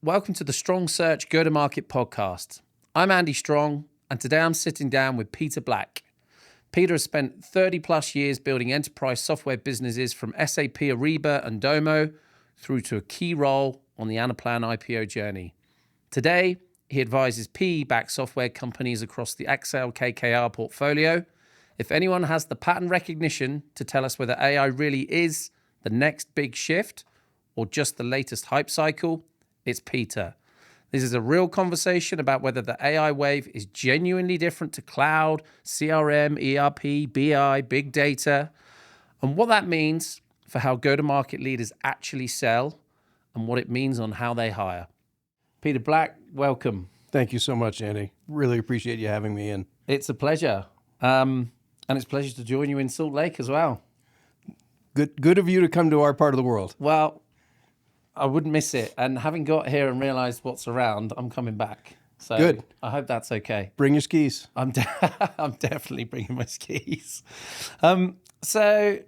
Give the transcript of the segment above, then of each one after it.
Welcome to the Strong Search Go-to-Market Podcast. I'm Andy Strong, and today I'm sitting down with Peter Black. Peter has spent 30 plus years building enterprise software businesses from SAP Ariba and Domo through to a key role on the Anaplan IPO journey. Today, he advises PE-backed software companies across the Accel-KKR portfolio. If anyone has the pattern recognition to tell us whether AI really is the next big shift or just the latest hype cycle, it's Peter. This is a real conversation about whether the AI wave is genuinely different to cloud, CRM, ERP, BI, big data, and what that means for how go-to-market leaders actually sell and what it means on how they hire. Peter Black, welcome. Thank you so much, Andy. Really appreciate you having me in. It's a pleasure. And it's a pleasure to join you in Salt Lake as well. Good of you to come to our part of the world. Well, I wouldn't miss it. And having got here and realized what's around, I'm coming back. So good. I hope that's okay. Bring your skis. I'm definitely bringing my skis. So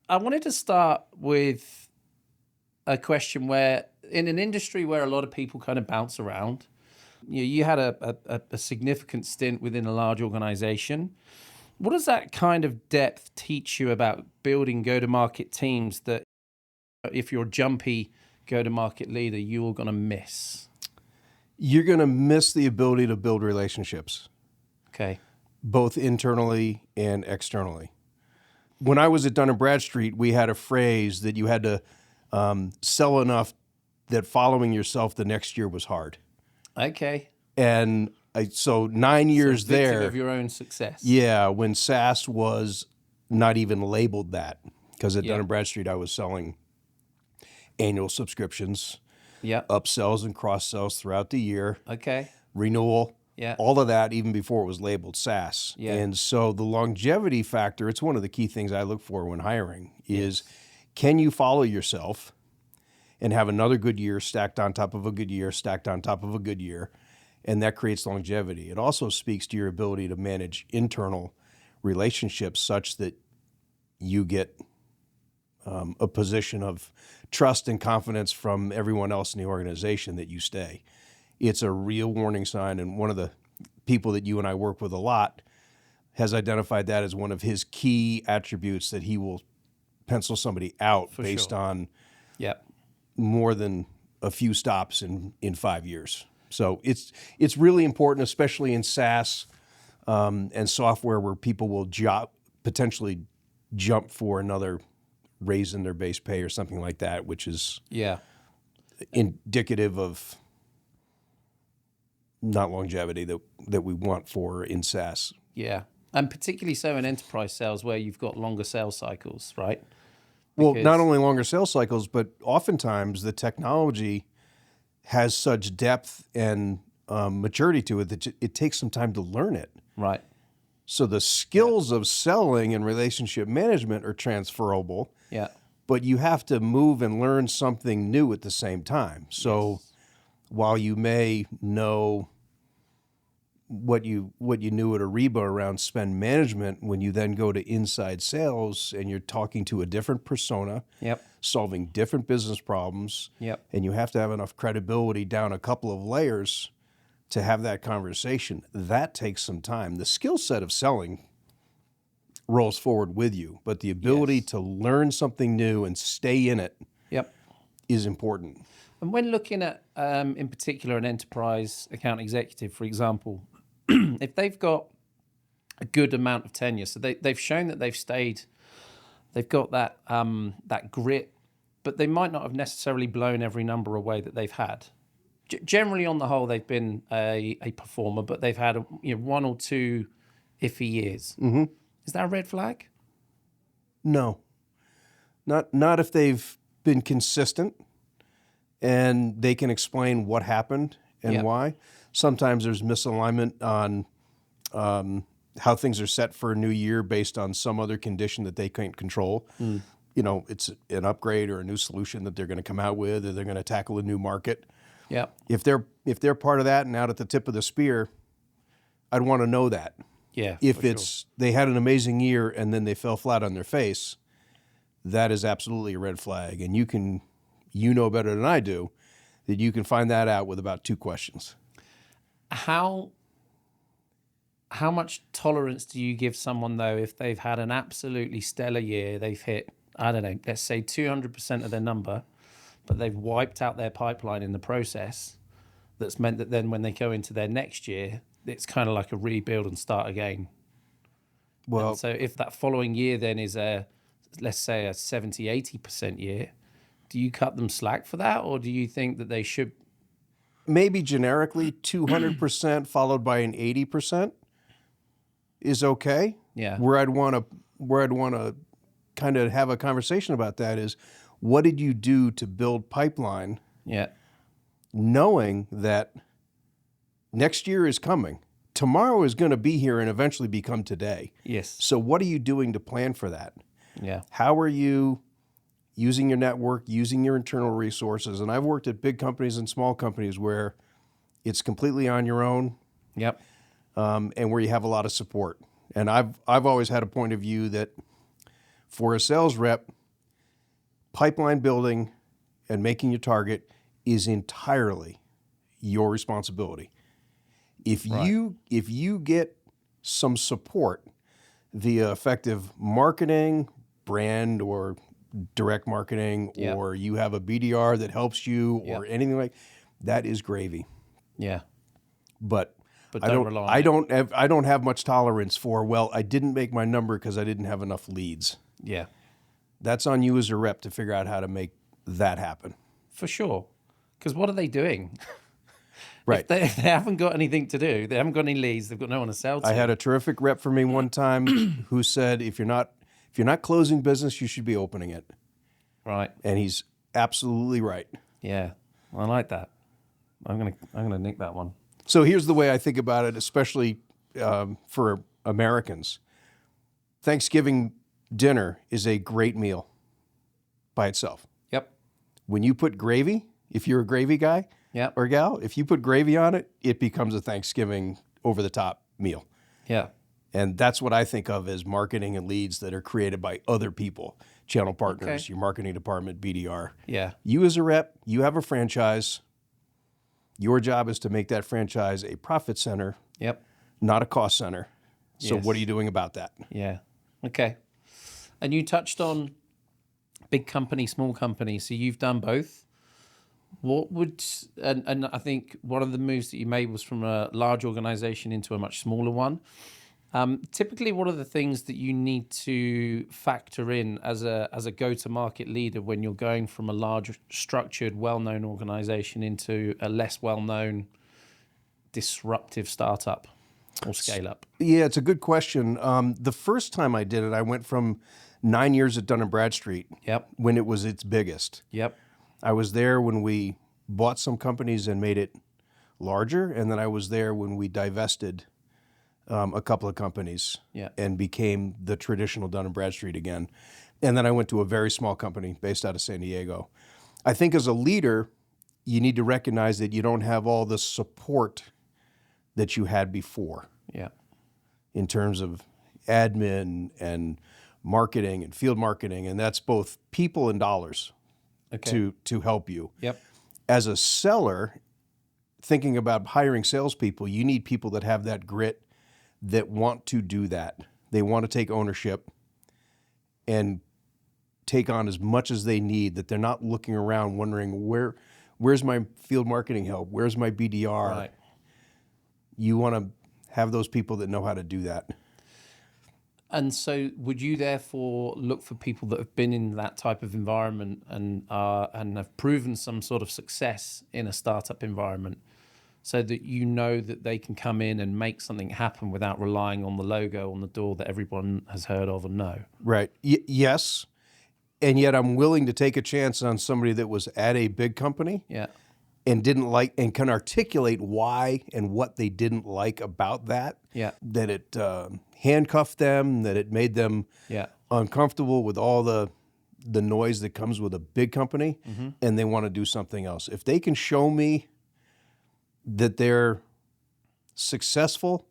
I wanted to start with a question where in an industry where a lot of people kind of bounce around, you had a significant stint within a large organization. What does that kind of depth teach you about building go-to-market teams that if you're a jumpy go-to-market leader, you're going to miss? You're going to miss the ability to build relationships. Okay. Both internally and externally. When I was at Dun & Bradstreet, we had a phrase that you had to sell enough that following yourself the next year was hard. Okay. And so 9 years there. Of your own success. Yeah, when SaaS was not even labeled that. Because at Dun & Bradstreet, I was selling annual subscriptions, upsells and cross-sells throughout the year, renewal, all of that even before it was labeled SaaS. And so the longevity factor, it's one of the key things I look for when hiring is can you follow yourself and have another good year stacked on top of a good year, stacked on top of a good year, and that creates longevity. It also speaks to your ability to manage internal relationships such that you get a position of trust and confidence from everyone else in the organization that you stay. It's a real warning sign, and one of the people that you and I work with a lot has identified that as one of his key attributes that he will pencil somebody out based on more than a few stops in 5 years. So it's really important, especially in SaaS and software where people will potentially jump for another raise in their base pay or something like that, which is indicative of not longevity that we want for in SaaS. Yeah, and particularly so in enterprise sales where you've got longer sales cycles, right? Well, not only longer sales cycles, but oftentimes the technology has such depth and maturity to it that it takes some time to learn it. Right. So the skills of selling and relationship management are transferable. Yeah. But you have to move and learn something new at the same time. So while you may know what you knew at Ariba around spend management, when you then go to inside sales and you're talking to a different persona, solving different business problems, and you have to have enough credibility down a couple of layers to have that conversation, that takes some time. The skill set of selling rolls forward with you, but the ability to learn something new and stay in it is important. And when looking at, in particular, an enterprise account executive, for example, if they've got a good amount of tenure, so they've shown that they've got that that grit, but they might not have necessarily blown every number away that they've had. Generally, on the whole, they've been a performer, but they've had one or two iffy years. Mm-hmm. Is that a red flag? No, not if they've been consistent and they can explain what happened and why. Sometimes there's misalignment on how things are set for a new year based on some other condition that they can't control. It's an upgrade or a new solution that they're going to come out with, or they're going to tackle a new market. Yeah. If they're part of that and out at the tip of the spear, I'd want to know that. Yeah. If they had an amazing year and then they fell flat on their face, that is absolutely a red flag. And you know better than I do that you can find that out with about 2 questions. How much tolerance do you give someone, though, if they've had an absolutely stellar year, they've hit, I don't know, let's say 200% of their number, but they've wiped out their pipeline in the process? That's meant that then when they go into their next year, it's kind of like a rebuild and start again. Well, and so if that following year then is let's say a 70, 80% year, do you cut them slack for that? Or do you think that they should? Maybe generically 200% followed by an 80% is okay. Yeah. Where I'd want to kind of have a conversation about that is, what did you do to build pipeline? Yeah. Knowing that next year is coming. Tomorrow is going to be here and eventually become today. Yes. So what are you doing to plan for that? Yeah. How are you using your network, using your internal resources? And I've worked at big companies and small companies where it's completely on your own. Yep. And where you have a lot of support. And I've always had a point of view that for a sales rep, pipeline building and making your target is entirely your responsibility. If you get some support via effective marketing, brand or direct marketing, Yep. or you have a BDR that helps you, or anything like that, is gravy. Yeah. But I don't don't rely on I it. don't have I don't have much tolerance for, well, I didn't make my number because I didn't have enough leads. Yeah. That's on you as a rep to figure out how to make that happen. For sure. Because what are they doing? Right. If they haven't got anything to do, they haven't got any leads, they've got no one to sell to. I had a terrific rep for me one time who said, if you're not closing business, you should be opening it. Right. And he's absolutely right. Yeah. I like that. I'm gonna nick that one. So here's the way I think about it, especially for Americans. Thanksgiving dinner is a great meal by itself. Yep. When you put gravy, if you're a gravy guy Yep. or gal, if you put gravy on it, it becomes a Thanksgiving over-the-top meal. Yeah. And that's what I think of as marketing and leads that are created by other people, channel partners, your marketing department, BDR. Yeah. You as a rep, you have a franchise. Your job is to make that franchise a profit center, Yep. not a cost center. So Yes. what are you doing about that? Yeah. Okay. And you touched on big company, small company. So you've done both. What would, and I think one of the moves that you made was from a large organization into a much smaller one. Typically, what are the things that you need to factor in as a go-to-market leader when you're going from a large, structured, well-known organization into a less well-known, disruptive startup or scale-up? Yeah, it's a good question. The first time I did it, I went from 9 years at Dun & Bradstreet Yep. when it was its biggest. Yep. I was there when we bought some companies and made it larger, and then I was there when we divested a couple of companies and became the traditional Dun & Bradstreet again. And then I went to a very small company based out of San Diego. I think as a leader, you need to recognize that you don't have all the support that you had before. Yeah. In terms of admin and marketing and field marketing, and that's both people and dollars to help you. Yep. As a seller, thinking about hiring salespeople, you need people that have that grit, that want to do that. They want to take ownership and take on as much as they need, that they're not looking around wondering, where's my field marketing help? Where's my BDR? Right. You want to have those people that know how to do that. And so would you therefore look for people that have been in that type of environment and have proven some sort of success in a startup environment, so that you know that they can come in and make something happen without relying on the logo on the door that everyone has heard of and know? Right. Yes. And yet I'm willing to take a chance on somebody that was at a big company and didn't like, and can articulate why and what they didn't like about that. Yeah. That it handcuffed them, that it made them uncomfortable with all the noise that comes with a big company, and they want to do something else. If they can show me that they're successful,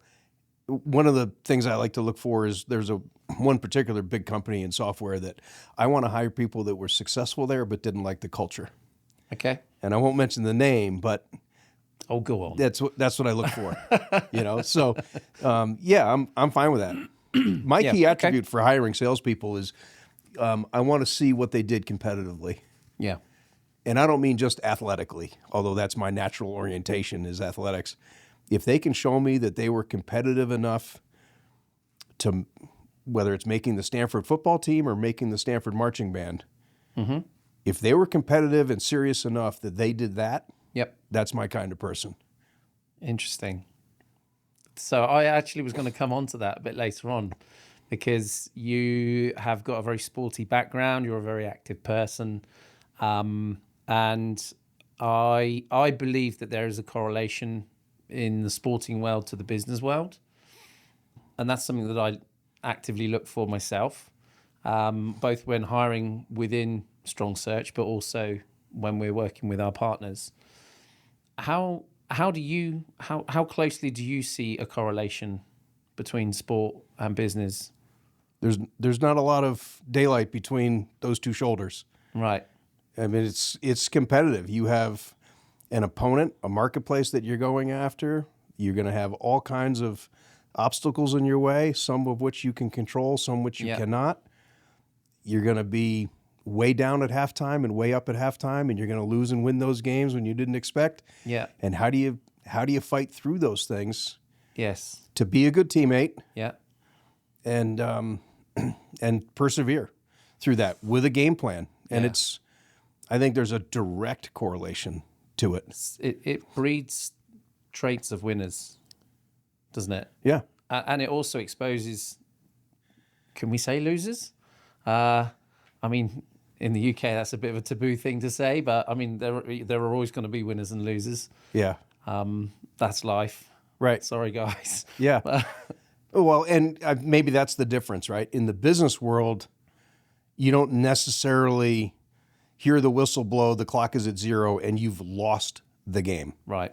one of the things I like to look for is there's one particular big company in software that I want to hire people that were successful there but didn't like the culture. Okay. And I won't mention the name, but go on. That's what I look for. So I'm fine with that. My key attribute for hiring salespeople is I want to see what they did competitively. Yeah. And I don't mean just athletically, although that's my natural orientation is athletics. If they can show me that they were competitive enough to, whether it's making the Stanford football team or making the Stanford marching band, if they were competitive and serious enough that they did that, that's my kind of person. Interesting. So I actually was going to come on to that a bit later on, because you have got a very sporty background. You're a very active person. And I believe that there is a correlation in the sporting world to the business world. And that's something that I actively look for myself, both when hiring within Strong Search, but also when we're working with our partners. How closely do you see a correlation between sport and business? There's not a lot of daylight between those two shoulders. Right. I mean, it's competitive. You have an opponent, a marketplace that you're going after. You're going to have all kinds of obstacles in your way, some of which you can control, some which you cannot. You're going to be way down at halftime and way up at halftime, and you're going to lose and win those games when you didn't expect. Yeah. And how do you fight through those things? Yes. To be a good teammate. Yeah. And persevere through that with a game plan. And I think there's a direct correlation to it. It breeds traits of winners, doesn't it? Yeah. And it also exposes, can we say losers? I mean, in the UK, that's a bit of a taboo thing to say, but I mean, there are always going to be winners and losers. Yeah. That's life. Right. Sorry, guys. Yeah. Well, and maybe that's the difference, right? In the business world, you don't necessarily hear the whistle blow, the clock is at 0, and you've lost the game. Right.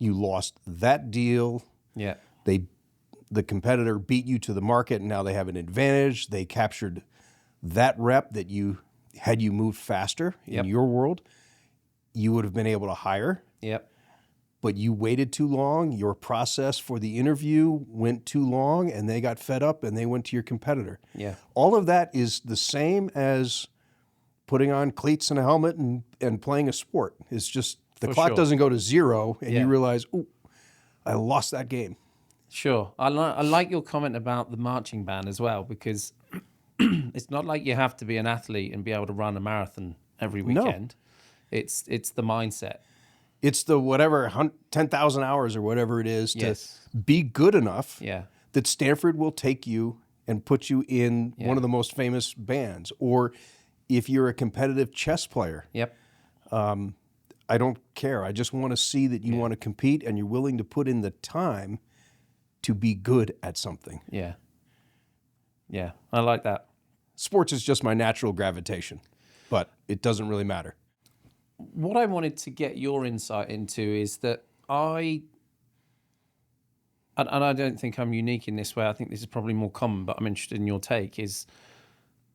You lost that deal. Yeah. The competitor beat you to the market, and now they have an advantage. They captured that rep that had you moved faster in your world, you would have been able to hire. Yep. But you waited too long. Your process for the interview went too long, and they got fed up and they went to your competitor. Yeah. All of that is the same as putting on cleats and a helmet and playing a sport. It's just the clock doesn't go to 0, and you realize, ooh, I lost that game. Sure. I like your comment about the marching band as well, because it's not like you have to be an athlete and be able to run a marathon every weekend. No. It's the mindset. It's the whatever 10,000 hours or whatever it is to be good enough that Stanford will take you and put you in one of the most famous bands. Or if you're a competitive chess player, I don't care. I just want to see that you want to compete and you're willing to put in the time to be good at something. Yeah. Yeah, I like that. Sports is just my natural gravitation, but it doesn't really matter. What I wanted to get your insight into is that and I don't think I'm unique in this way, I think this is probably more common, but I'm interested in your take, is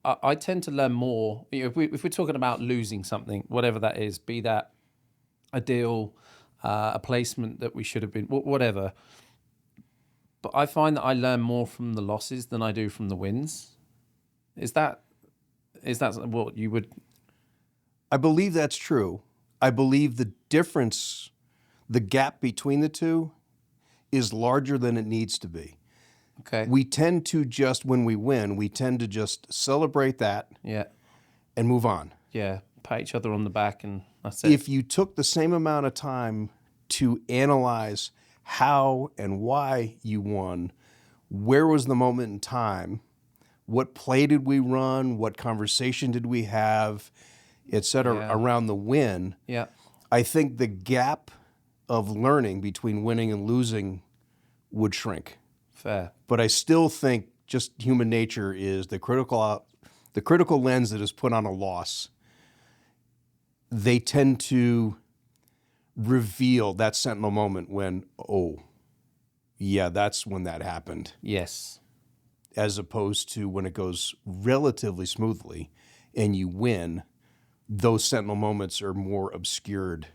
I tend to learn more, if we're talking about losing something, whatever that is, be that a deal, a placement that we should have been, whatever. But I find that I learn more from the losses than I do from the wins. Is that what you would... I believe that's true. I believe the difference, the gap between the two is larger than it needs to be. Okay. We tend to just, when we win, we tend to just celebrate that and move on. Yeah, pat each other on the back and that's it. If you took the same amount of time to analyze how and why you won, where was the moment in time, what play did we run, what conversation did we have, et cetera, around the win, I think the gap of learning between winning and losing would shrink. Fair. But I still think just human nature is the critical lens that is put on a loss. They tend to reveal that sentinel moment when, that's when that happened. Yes. As opposed to when it goes relatively smoothly and you win, those sentinel moments are more obscured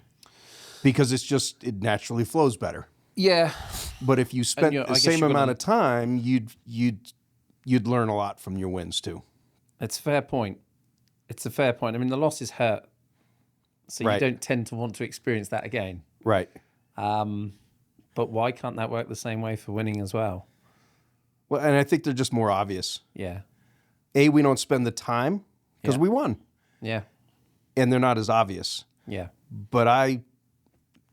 because it naturally flows better. Yeah. But if you spent the same amount of time, you'd learn a lot from your wins too. It's a fair point. I mean, the losses hurt, so you don't tend to want to experience that again. Right. But why can't that work the same way for winning as well? Well, and I think they're just more obvious. Yeah. We don't spend the time because we won. Yeah. And they're not as obvious. Yeah. But I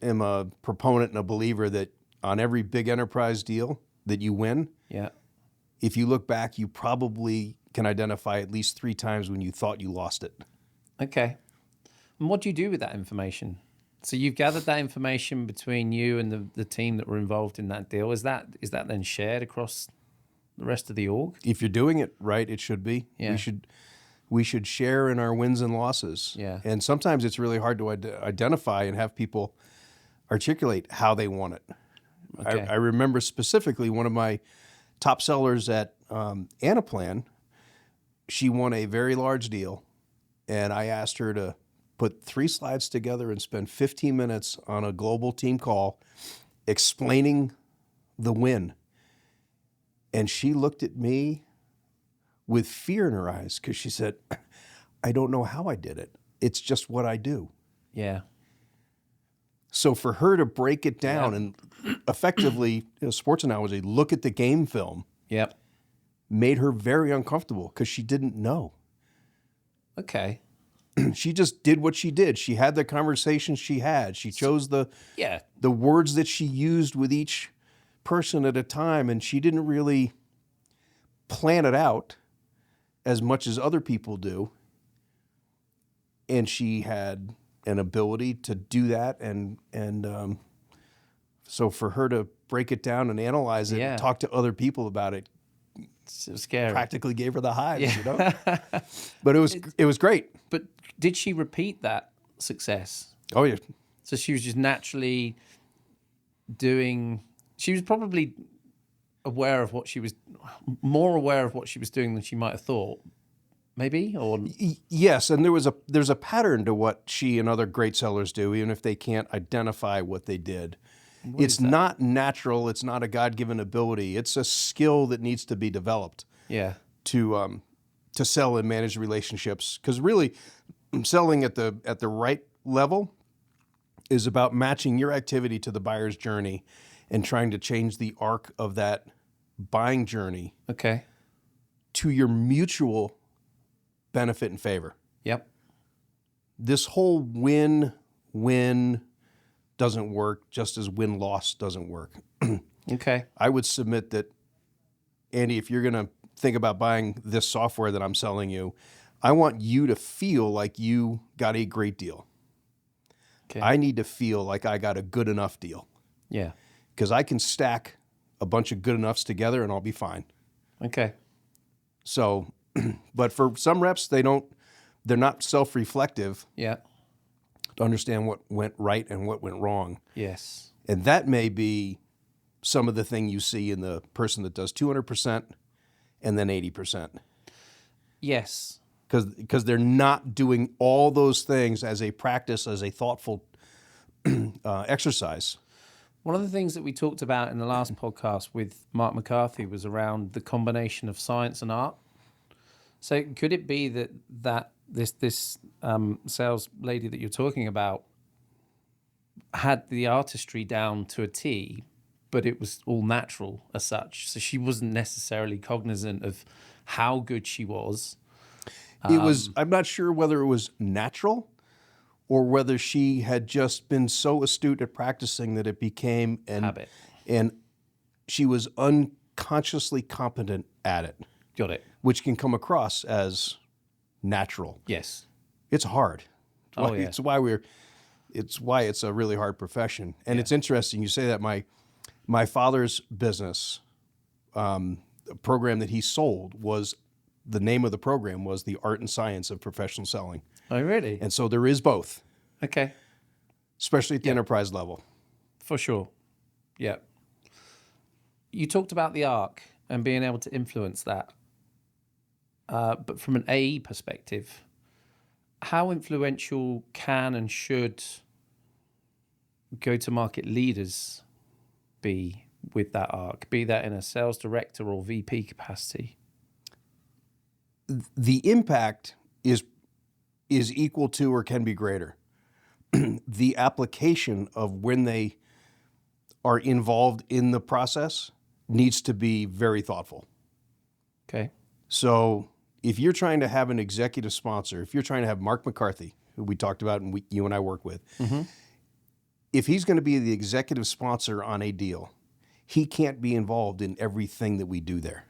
am a proponent and a believer that on every big enterprise deal that you win, if you look back, you probably can identify at least 3 times when you thought you lost it. Okay. And what do you do with that information? So you've gathered that information between you and the team that were involved in that deal. Is that then shared across the rest of the org? If you're doing it right, it should be. Yeah. We should share in our wins and losses. Yeah. And sometimes it's really hard to identify and have people articulate how they want it. Okay. I remember specifically one of my top sellers at Anaplan. She won a very large deal, and I asked her to put 3 slides together and spend 15 minutes on a global team call explaining the win. And she looked at me with fear in her eyes because she said, I don't know how I did it. It's just what I do. Yeah. So for her to break it down and effectively, sports analogy, look at the game film, made her very uncomfortable because she didn't know. Okay. She just did what she did. She had the conversations she had. She chose the words that she used with each person at a time, and she didn't really plan it out as much as other people do. And she had an ability to do that, and so for her to break it down and analyze it and talk to other people about it, so scary. Practically gave her the hives, you know. But it was great. But did she repeat that success? Oh yeah. So she was just naturally doing. She was probably more aware of what she was doing than she might have thought. Maybe, or yes, and there's a pattern to what she and other great sellers do, even if they can't identify what they did. It's not natural. It's not a God-given ability. It's a skill that needs to be developed. Yeah. To sell and manage relationships, because really, selling at the right level is about matching your activity to the buyer's journey, and trying to change the arc of that buying journey. Okay. To your mutual benefit and favor. Yep. This whole win-win doesn't work, just as win-loss doesn't work. Okay. I would submit that, Andy, if you're going to think about buying this software that I'm selling you, I want you to feel like you got a great deal. Okay. I need to feel like I got a good enough deal. Yeah. Because I can stack a bunch of good enoughs together and I'll be fine. Okay. So, but for some reps, they're not self-reflective. Yeah. To understand what went right and what went wrong. Yes. And that may be some of the thing you see in the person that does 200% and then 80%. Yes. Because they're not doing all those things as a practice, as a thoughtful exercise. One of the things that we talked about in the last podcast with Mark McCarthy was around the combination of science and art. So could it be that this sales lady that you're talking about had the artistry down to a T, but it was all natural as such? So she wasn't necessarily cognizant of how good she was. It was. I'm not sure whether it was natural or whether she had just been so astute at practicing that it became an habit. And she was unconsciously competent at it. Got it. Which can come across as natural. Yes. It's hard. Yeah. It's why it's a really hard profession. And it's interesting you say that. My father's business program that he sold was, the name of the program was The Art and Science of Professional Selling. Oh, really? And so there is both. Okay. Especially at the enterprise level. For sure. Yeah. You talked about the arc and being able to influence that. But from an AE perspective, how influential can and should go-to-market leaders be with that arc, be that in a sales director or VP capacity? The impact is equal to or can be greater. The application of when they are involved in the process needs to be very thoughtful. Okay. So if you're trying to have an executive sponsor, if you're trying to have Mark McCarthy, who we talked about and you and I work with, if he's going to be the executive sponsor on a deal, he can't be involved in everything that we do there.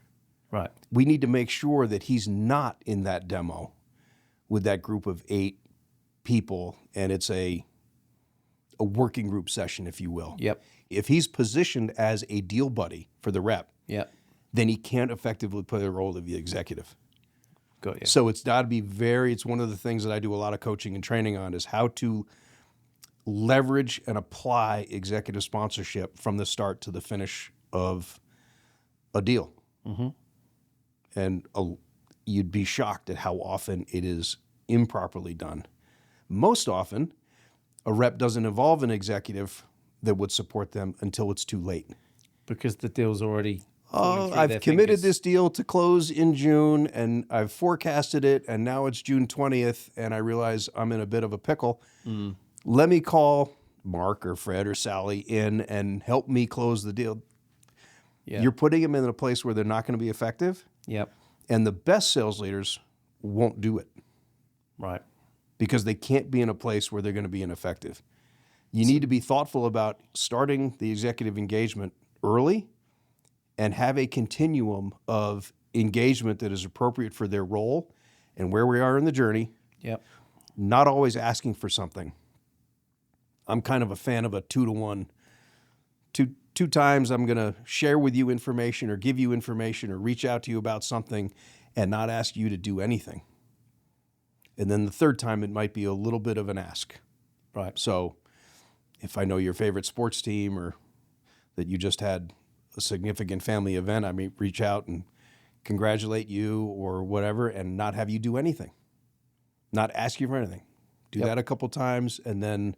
Right. We need to make sure that he's not in that demo with that group of 8 people, and it's a working group session, if you will. Yep. If he's positioned as a deal buddy for the rep, then he can't effectively play the role of the executive. Got you. So it's got to be it's one of the things that I do a lot of coaching and training on is how to leverage and apply executive sponsorship from the start to the finish of a deal. And you'd be shocked at how often it is improperly done. Most often, a rep doesn't involve an executive that would support them until it's too late. Because the deal's already... I've committed this deal to close in June, and I've forecasted it, and now it's June 20th, and I realize I'm in a bit of a pickle. Let me call Mark or Fred or Sally in and help me close the deal. You're putting them in a place where they're not going to be effective. And the best sales leaders won't do it. Right. Because they can't be in a place where they're going to be ineffective. You need to be thoughtful about starting the executive engagement early and have a continuum of engagement that is appropriate for their role and where we are in the journey. Not always asking for something. I'm kind of a fan of a 2-to-1. Two times I'm going to share with you information or give you information or reach out to you about something and not ask you to do anything. And then the third time it might be a little bit of an ask. Right. So if I know your favorite sports team or that you just had a significant family event, I may reach out and congratulate you or whatever and not have you do anything. Not ask you for anything. Do that a couple times, and then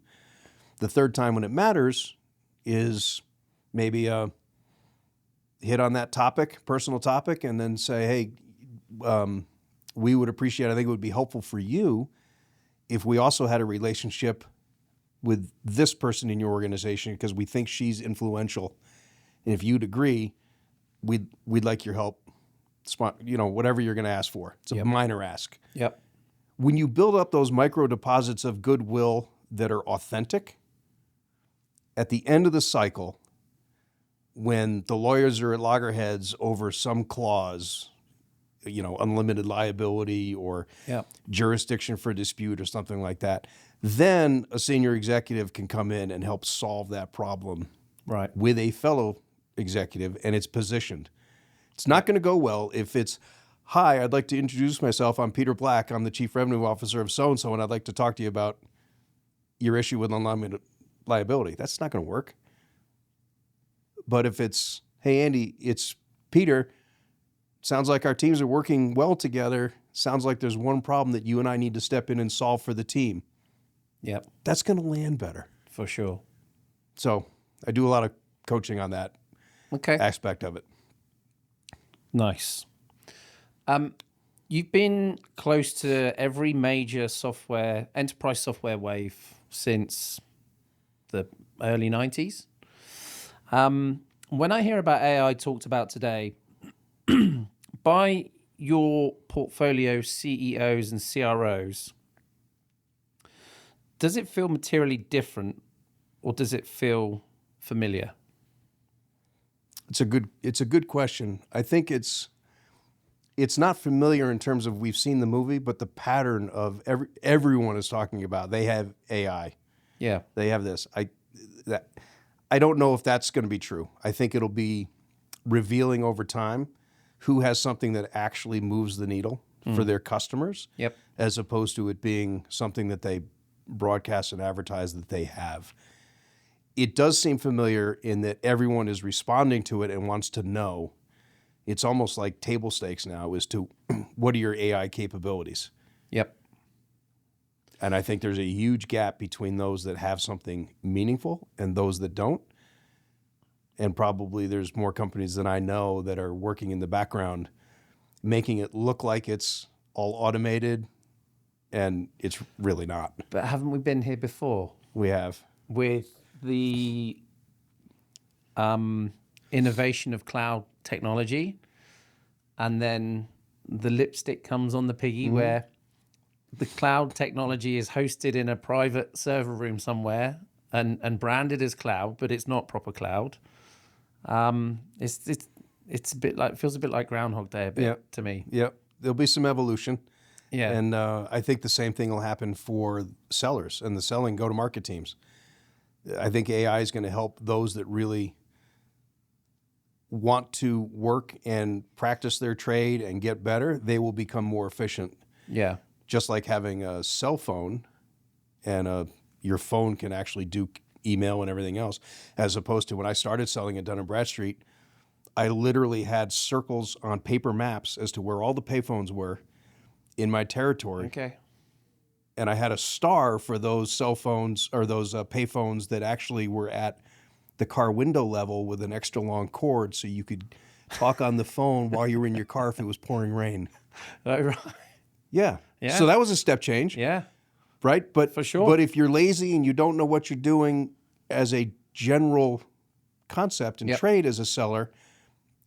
the third time when it matters is maybe hit on that topic, personal topic, and then say, hey, we would appreciate, I think it would be helpful for you if we also had a relationship with this person in your organization because we think she's influential. And if you'd agree, we'd like your help, whatever you're going to ask for. It's a minor ask. When you build up those micro deposits of goodwill that are authentic, at the end of the cycle, when the lawyers are at loggerheads over some clause, unlimited liability or jurisdiction for dispute or something like that, then a senior executive can come in and help solve that problem with a fellow executive, and it's positioned. It's not going to go well if it's, hi, I'd like to introduce myself. I'm Peter Black. I'm the Chief Revenue Officer of so-and-so, and I'd like to talk to you about your issue with unlimited liability. That's not going to work. But if it's, hey, Andy, it's Peter. Sounds like our teams are working well together. Sounds like there's one problem that you and I need to step in and solve for the team. That's going to land better. For sure. So I do a lot of coaching on that aspect of it. Nice. You've been close to every major enterprise software wave since the early 90s. When I hear about AI talked about today, by your portfolio CEOs and CROs, does it feel materially different or does it feel familiar? It's a good question. I think it's not familiar in terms of we've seen the movie, but the pattern of everyone is talking about. They have AI. They have this. I don't know if that's going to be true. I think it'll be revealing over time who has something that actually moves the needle for their customers, as opposed to it being something that they broadcast and advertise that they have. It does seem familiar in that everyone is responding to it and wants to know. It's almost like table stakes now as to what are your AI capabilities. And I think there's a huge gap between those that have something meaningful and those that don't. And probably there's more companies than I know that are working in the background, making it look like it's all automated, and it's really not. But haven't we been here before? We have. With the innovation of cloud technology, and then the lipstick comes on the piggy, where the cloud technology is hosted in a private server room somewhere and branded as cloud, but it's not proper cloud. It's a bit like, feels a bit like Groundhog Day a bit to me. Yep. There'll be some evolution. Yeah. And I think the same thing will happen for sellers and the selling go-to-market teams. I think AI is going to help those that really want to work and practice their trade and get better. They will become more efficient. Yeah. Just like having a cell phone and your phone can actually do email and everything else, as opposed to when I started selling at Dun & Bradstreet, I literally had circles on paper maps as to where all the payphones were in my territory. Okay. And I had a star for those cell phones or those payphones that actually were at the car window level with an extra long cord so you could talk on the phone while you were in your car if it was pouring rain. Right. Yeah. Yeah. So that was a step change. Yeah. Right? But for sure. But if you're lazy and you don't know what you're doing as a general concept and trade as a seller,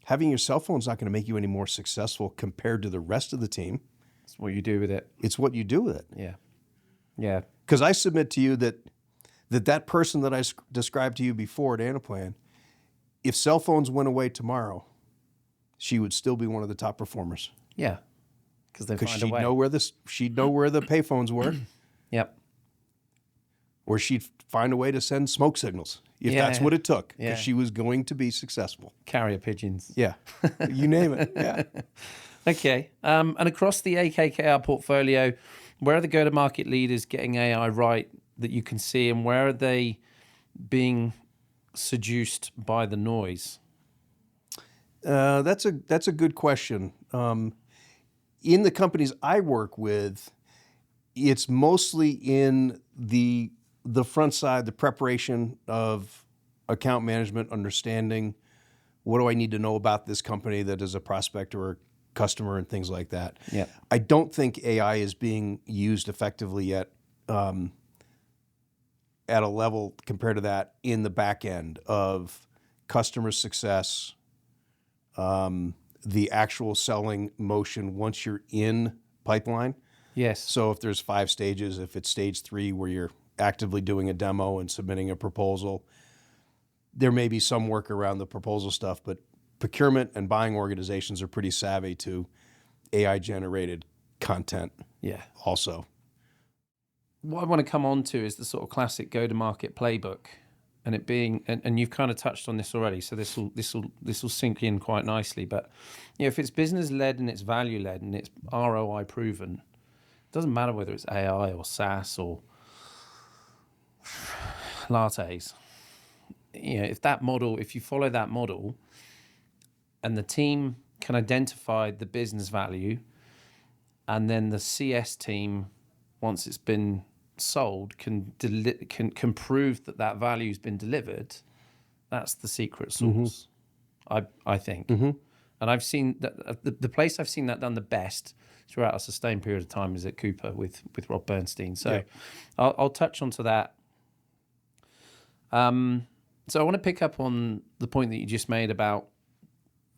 having your cell phone is not going to make you any more successful compared to the rest of the team. It's what you do with it. It's what you do with it. Yeah. Yeah. Because I submit to you that person that I described to you before at Anaplan, if cell phones went away tomorrow, she would still be one of the top performers. Yeah. Because she'd know where the payphones were. Yep. Or she'd find a way to send smoke signals if that's what it took, because she was going to be successful. Carrier pigeons. Yeah. You name it. Yeah. Okay. And across the AKKR portfolio, where are the go-to-market leaders getting AI right that you can see, and where are they being seduced by the noise? That's a good question. In the companies I work with, it's mostly in the front side, the preparation of account management, understanding what do I need to know about this company that is a prospect or a customer and things like that. Yeah. I don't think AI is being used effectively yet at a level compared to that in the back end of customer success, the actual selling motion once you're in pipeline. Yes. So if there's 5 stages, if it's stage 3 where you're actively doing a demo and submitting a proposal, there may be some work around the proposal stuff, but procurement and buying organizations are pretty savvy to AI-generated content. Yeah. Also. What I want to come on to is the sort of classic go-to-market playbook, and it being, and you've kind of touched on this already, so this will sink in quite nicely. But if it's business-led and it's value-led and it's ROI proven, it doesn't matter whether it's AI or SaaS or lattes. If you follow that model, and the team can identify the business value, and then the CS team, once it's been sold, can prove that value's been delivered, that's the secret sauce. I think. And I've seen that the place I've seen that done the best throughout a sustained period of time is at Cooper with Rob Bernstein. So I'll touch onto that. So I want to pick up on the point that you just made about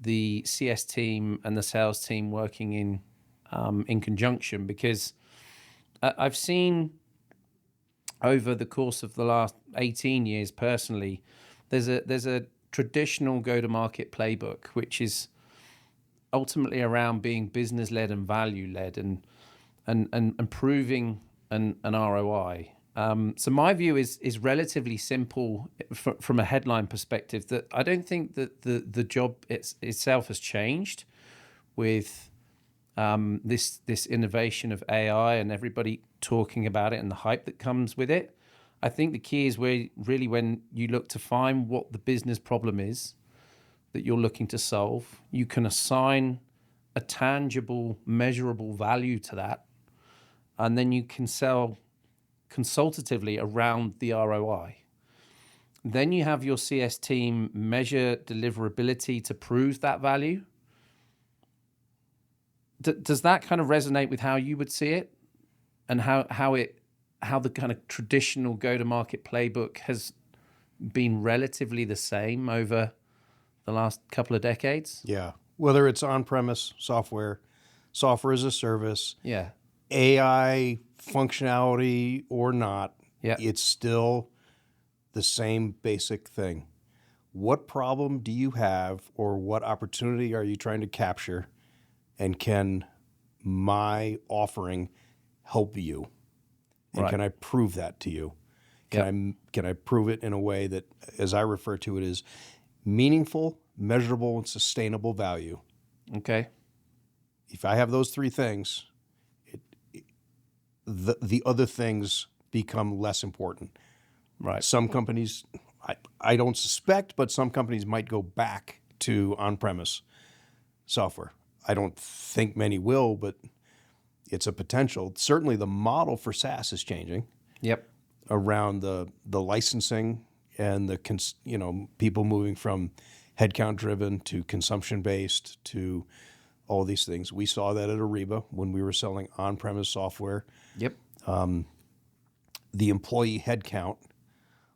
the CS team and the sales team working in conjunction, because I've seen over the course of the last 18 years personally, there's a traditional go-to-market playbook, which is ultimately around being business-led and value-led and proving an ROI. So my view is relatively simple from a headline perspective, that I don't think that the job itself has changed with this innovation of AI and everybody talking about it and the hype that comes with it. I think the key is when you look to find what the business problem is that you're looking to solve, you can assign a tangible, measurable value to that, and then you can sell consultatively around the ROI. Then you have your CS team measure deliverability to prove that value. Does that kind of resonate with how you would see it, and how the kind of traditional go-to-market playbook has been relatively the same over the last couple of decades? Yeah. Whether it's on-premise software as a service, Yeah. AI functionality or not, Yeah. it's still the same basic thing. What problem do you have, or what opportunity are you trying to capture, and can my offering help you? And Right. can I prove that to you? Can I prove it in a way that, as I refer to it, is meaningful, measurable, and sustainable value? Okay. If I have those three things, the other things become less important. Right. Some companies, I don't suspect, but some companies might go back to on-premise software. I don't think many will, but it's a potential. Certainly the model for SaaS is changing. Yep. Around the licensing and the people moving from headcount driven to consumption based to all these things. We saw that at Ariba when we were selling on-premise software. Yep. The employee headcount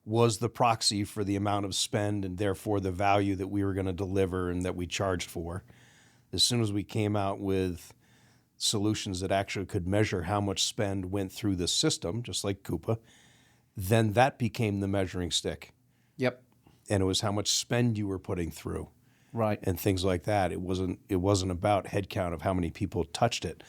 was the proxy for the amount of spend and therefore the value that we were going to deliver and that we charged for. As soon as we came out with solutions that actually could measure how much spend went through the system, just like Coupa, then that became the measuring stick. Yep. And it was how much spend you were putting through. Right. And things like that. It wasn't about headcount of how many people touched it.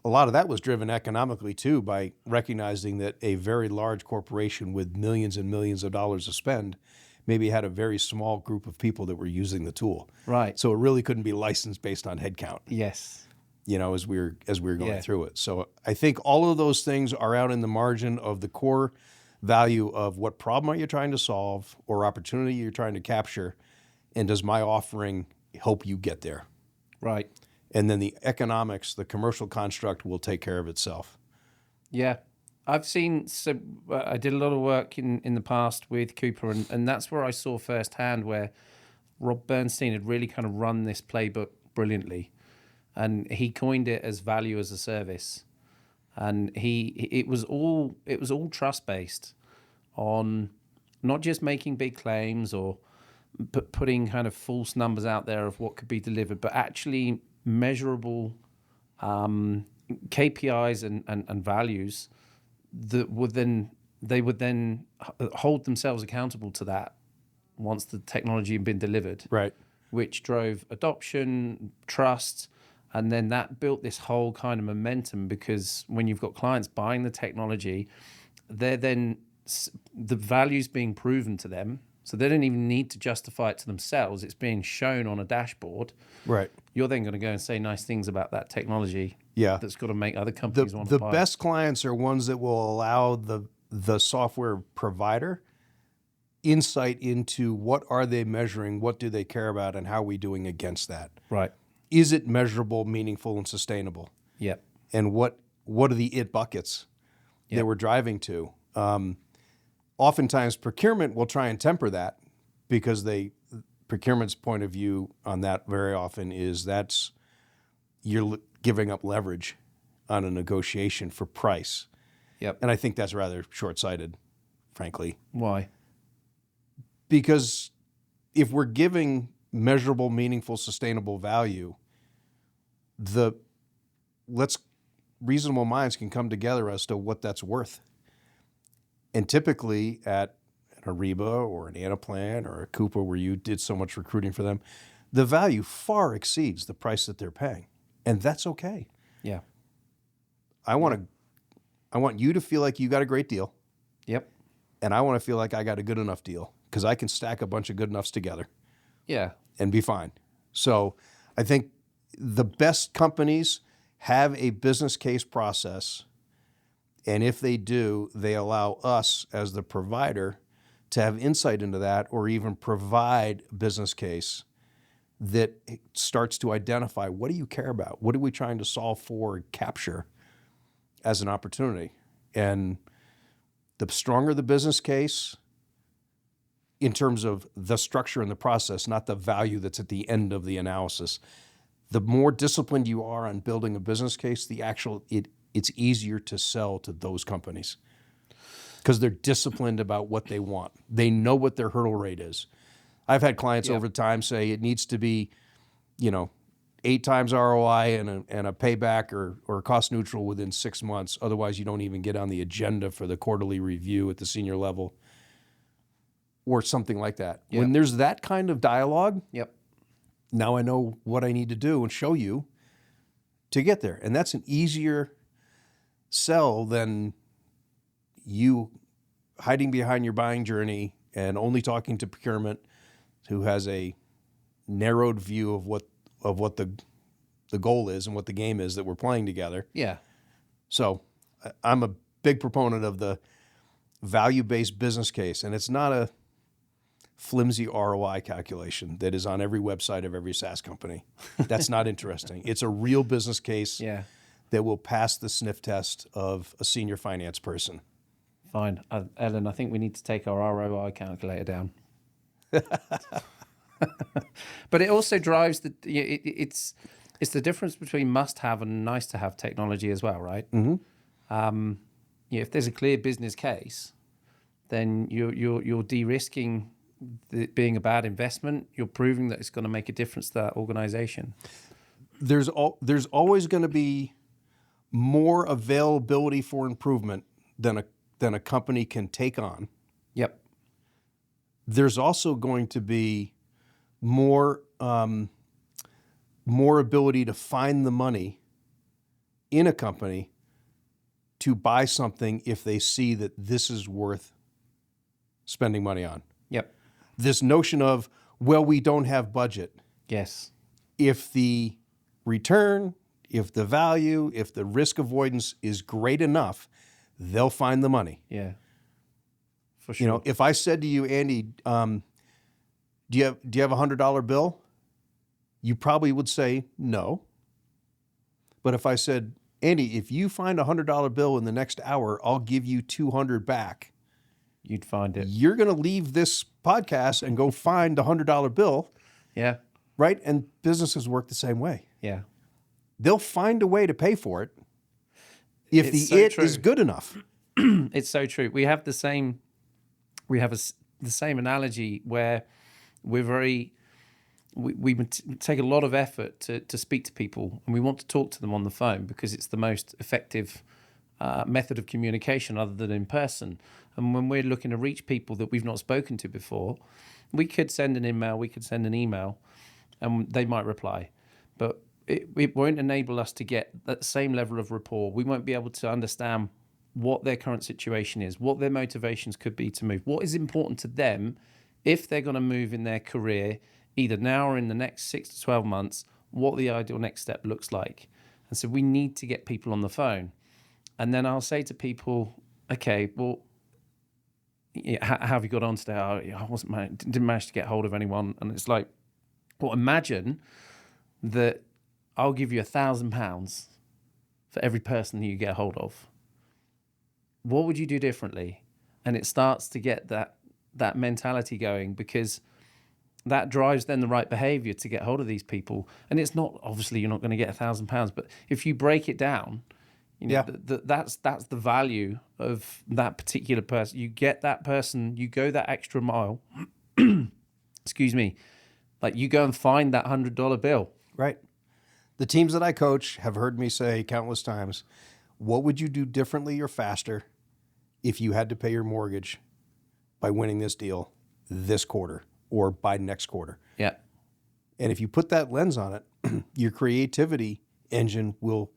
A lot of that was driven economically too by recognizing that a very large corporation with millions and millions of dollars to spend maybe had a very small group of people that were using the tool. Right. So it really couldn't be licensed based on headcount. Yes. As we were going through it. So I think all of those things are out in the margin of the core value of what problem are you trying to solve or opportunity you're trying to capture, and does my offering help you get there? Right. And then the economics, the commercial construct will take care of itself. Yeah. I've seen, I did a lot of work in the past with Cooper, and that's where I saw firsthand where Rob Bernstein had really kind of run this playbook brilliantly. And he coined it as value as a service. And it was all trust based on not just making big claims or putting kind of false numbers out there of what could be delivered, but actually measurable KPIs and values that would then hold themselves accountable to that once the technology had been delivered. Right. Which drove adoption, trust. And then that built this whole kind of momentum, because when you've got clients buying the technology, they're then the value's being proven to them. So they don't even need to justify it to themselves. It's being shown on a dashboard. Right. You're then going to go and say nice things about that technology. Yeah. That's got to make other companies want to buy. The best clients are ones that will allow the software provider insight into what are they measuring, what do they care about, and how are we doing against that. Right. Is it measurable, meaningful, and sustainable? Yep. And what are the it buckets that we're driving to? Oftentimes procurement will try and temper that, because procurement's point of view on that very often is you're giving up leverage on a negotiation for price. Yep. And I think that's rather short-sighted, frankly. Why? Because if we're giving measurable, meaningful, sustainable value, reasonable minds can come together as to what that's worth. And typically at an Ariba or an Anaplan or a Coupa, where you did so much recruiting for them, the value far exceeds the price that they're paying. And that's okay. Yeah. I want you to feel like you got a great deal. Yep. And I want to feel like I got a good enough deal, because I can stack a bunch of good enoughs together. Yeah. And be fine. So I think the best companies have a business case process, and if they do, they allow us as the provider to have insight into that, or even provide a business case that starts to identify, what do you care about? What are we trying to solve for and capture as an opportunity? And The stronger the business case in terms of the structure and the process, not the value that's at the end of the analysis. The more disciplined you are on building a business case, it's easier to sell to those companies because they're disciplined about what they want. They know what their hurdle rate is. I've had clients over time say it needs to be, 8 times ROI and a payback or cost neutral within 6 months. Otherwise, you don't even get on the agenda for the quarterly review at the senior level or something like that. Yep. When there's that kind of dialogue, now I know what I need to do and show you to get there. And that's an easier sell than you hiding behind your buying journey and only talking to procurement, who has a narrowed view of what the goal is and what the game is that we're playing together. Yeah. So I'm a big proponent of the value-based business case, and it's not a flimsy ROI calculation that is on every website of every SaaS company. That's not interesting. It's a real business case that will pass the sniff test of a senior finance person. Fine. Ellen, I think we need to take our ROI calculator down. But it also drives it's the difference between must-have and nice-to-have technology as well, right? Mm-hmm. If there's a clear business case, then you're de-risking it being a bad investment. You're proving that it's going to make a difference to that organization. There's always going to be more availability for improvement than a company can take on. Yep. There's also going to be more ability to find the money in a company to buy something if they see that this is worth spending money on. Yep. This notion of, well, we don't have budget. Yes. If the return, if the value, if the risk avoidance is great enough, they'll find the money. Yeah. For sure. If I said to you, Andy, do you have a $100 bill? You probably would say no. But if I said, Andy, if you find a $100 bill in the next hour, I'll give you 200 back. You'd find it. You're going to leave this podcast and go find the $100 bill. Yeah. Right? And businesses work the same way. Yeah. They'll find a way to pay for it if is good enough. It's so true. We have the same analogy where we take a lot of effort to speak to people, and we want to talk to them on the phone because it's the most effective method of communication other than in person. And when we're looking to reach people that we've not spoken to before, we could send an email, and they might reply. But it won't enable us to get that same level of rapport. We won't be able to understand what their current situation is, what their motivations could be to move, what is important to them if they're going to move in their career, either now or in the next 6 to 12 months, what the ideal next step looks like. And so we need to get people on the phone. And then I'll say to people, okay, well, how have you got on today? I didn't manage to get hold of anyone. And it's like, well, imagine that I'll give you £1,000 for every person that you get hold of. What would you do differently? And it starts to get that mentality going, because that drives then the right behavior to get hold of these people. And it's not, obviously you're not going to get £1,000, but if you break it down, that's the value of that particular person. You get that person, you go that extra mile, excuse me, like you go and find that $100 bill. Right. The teams that I coach have heard me say countless times, what would you do differently or faster if you had to pay your mortgage by winning this deal this quarter or by next quarter? Yeah. And if you put that lens on it, your creativity engine will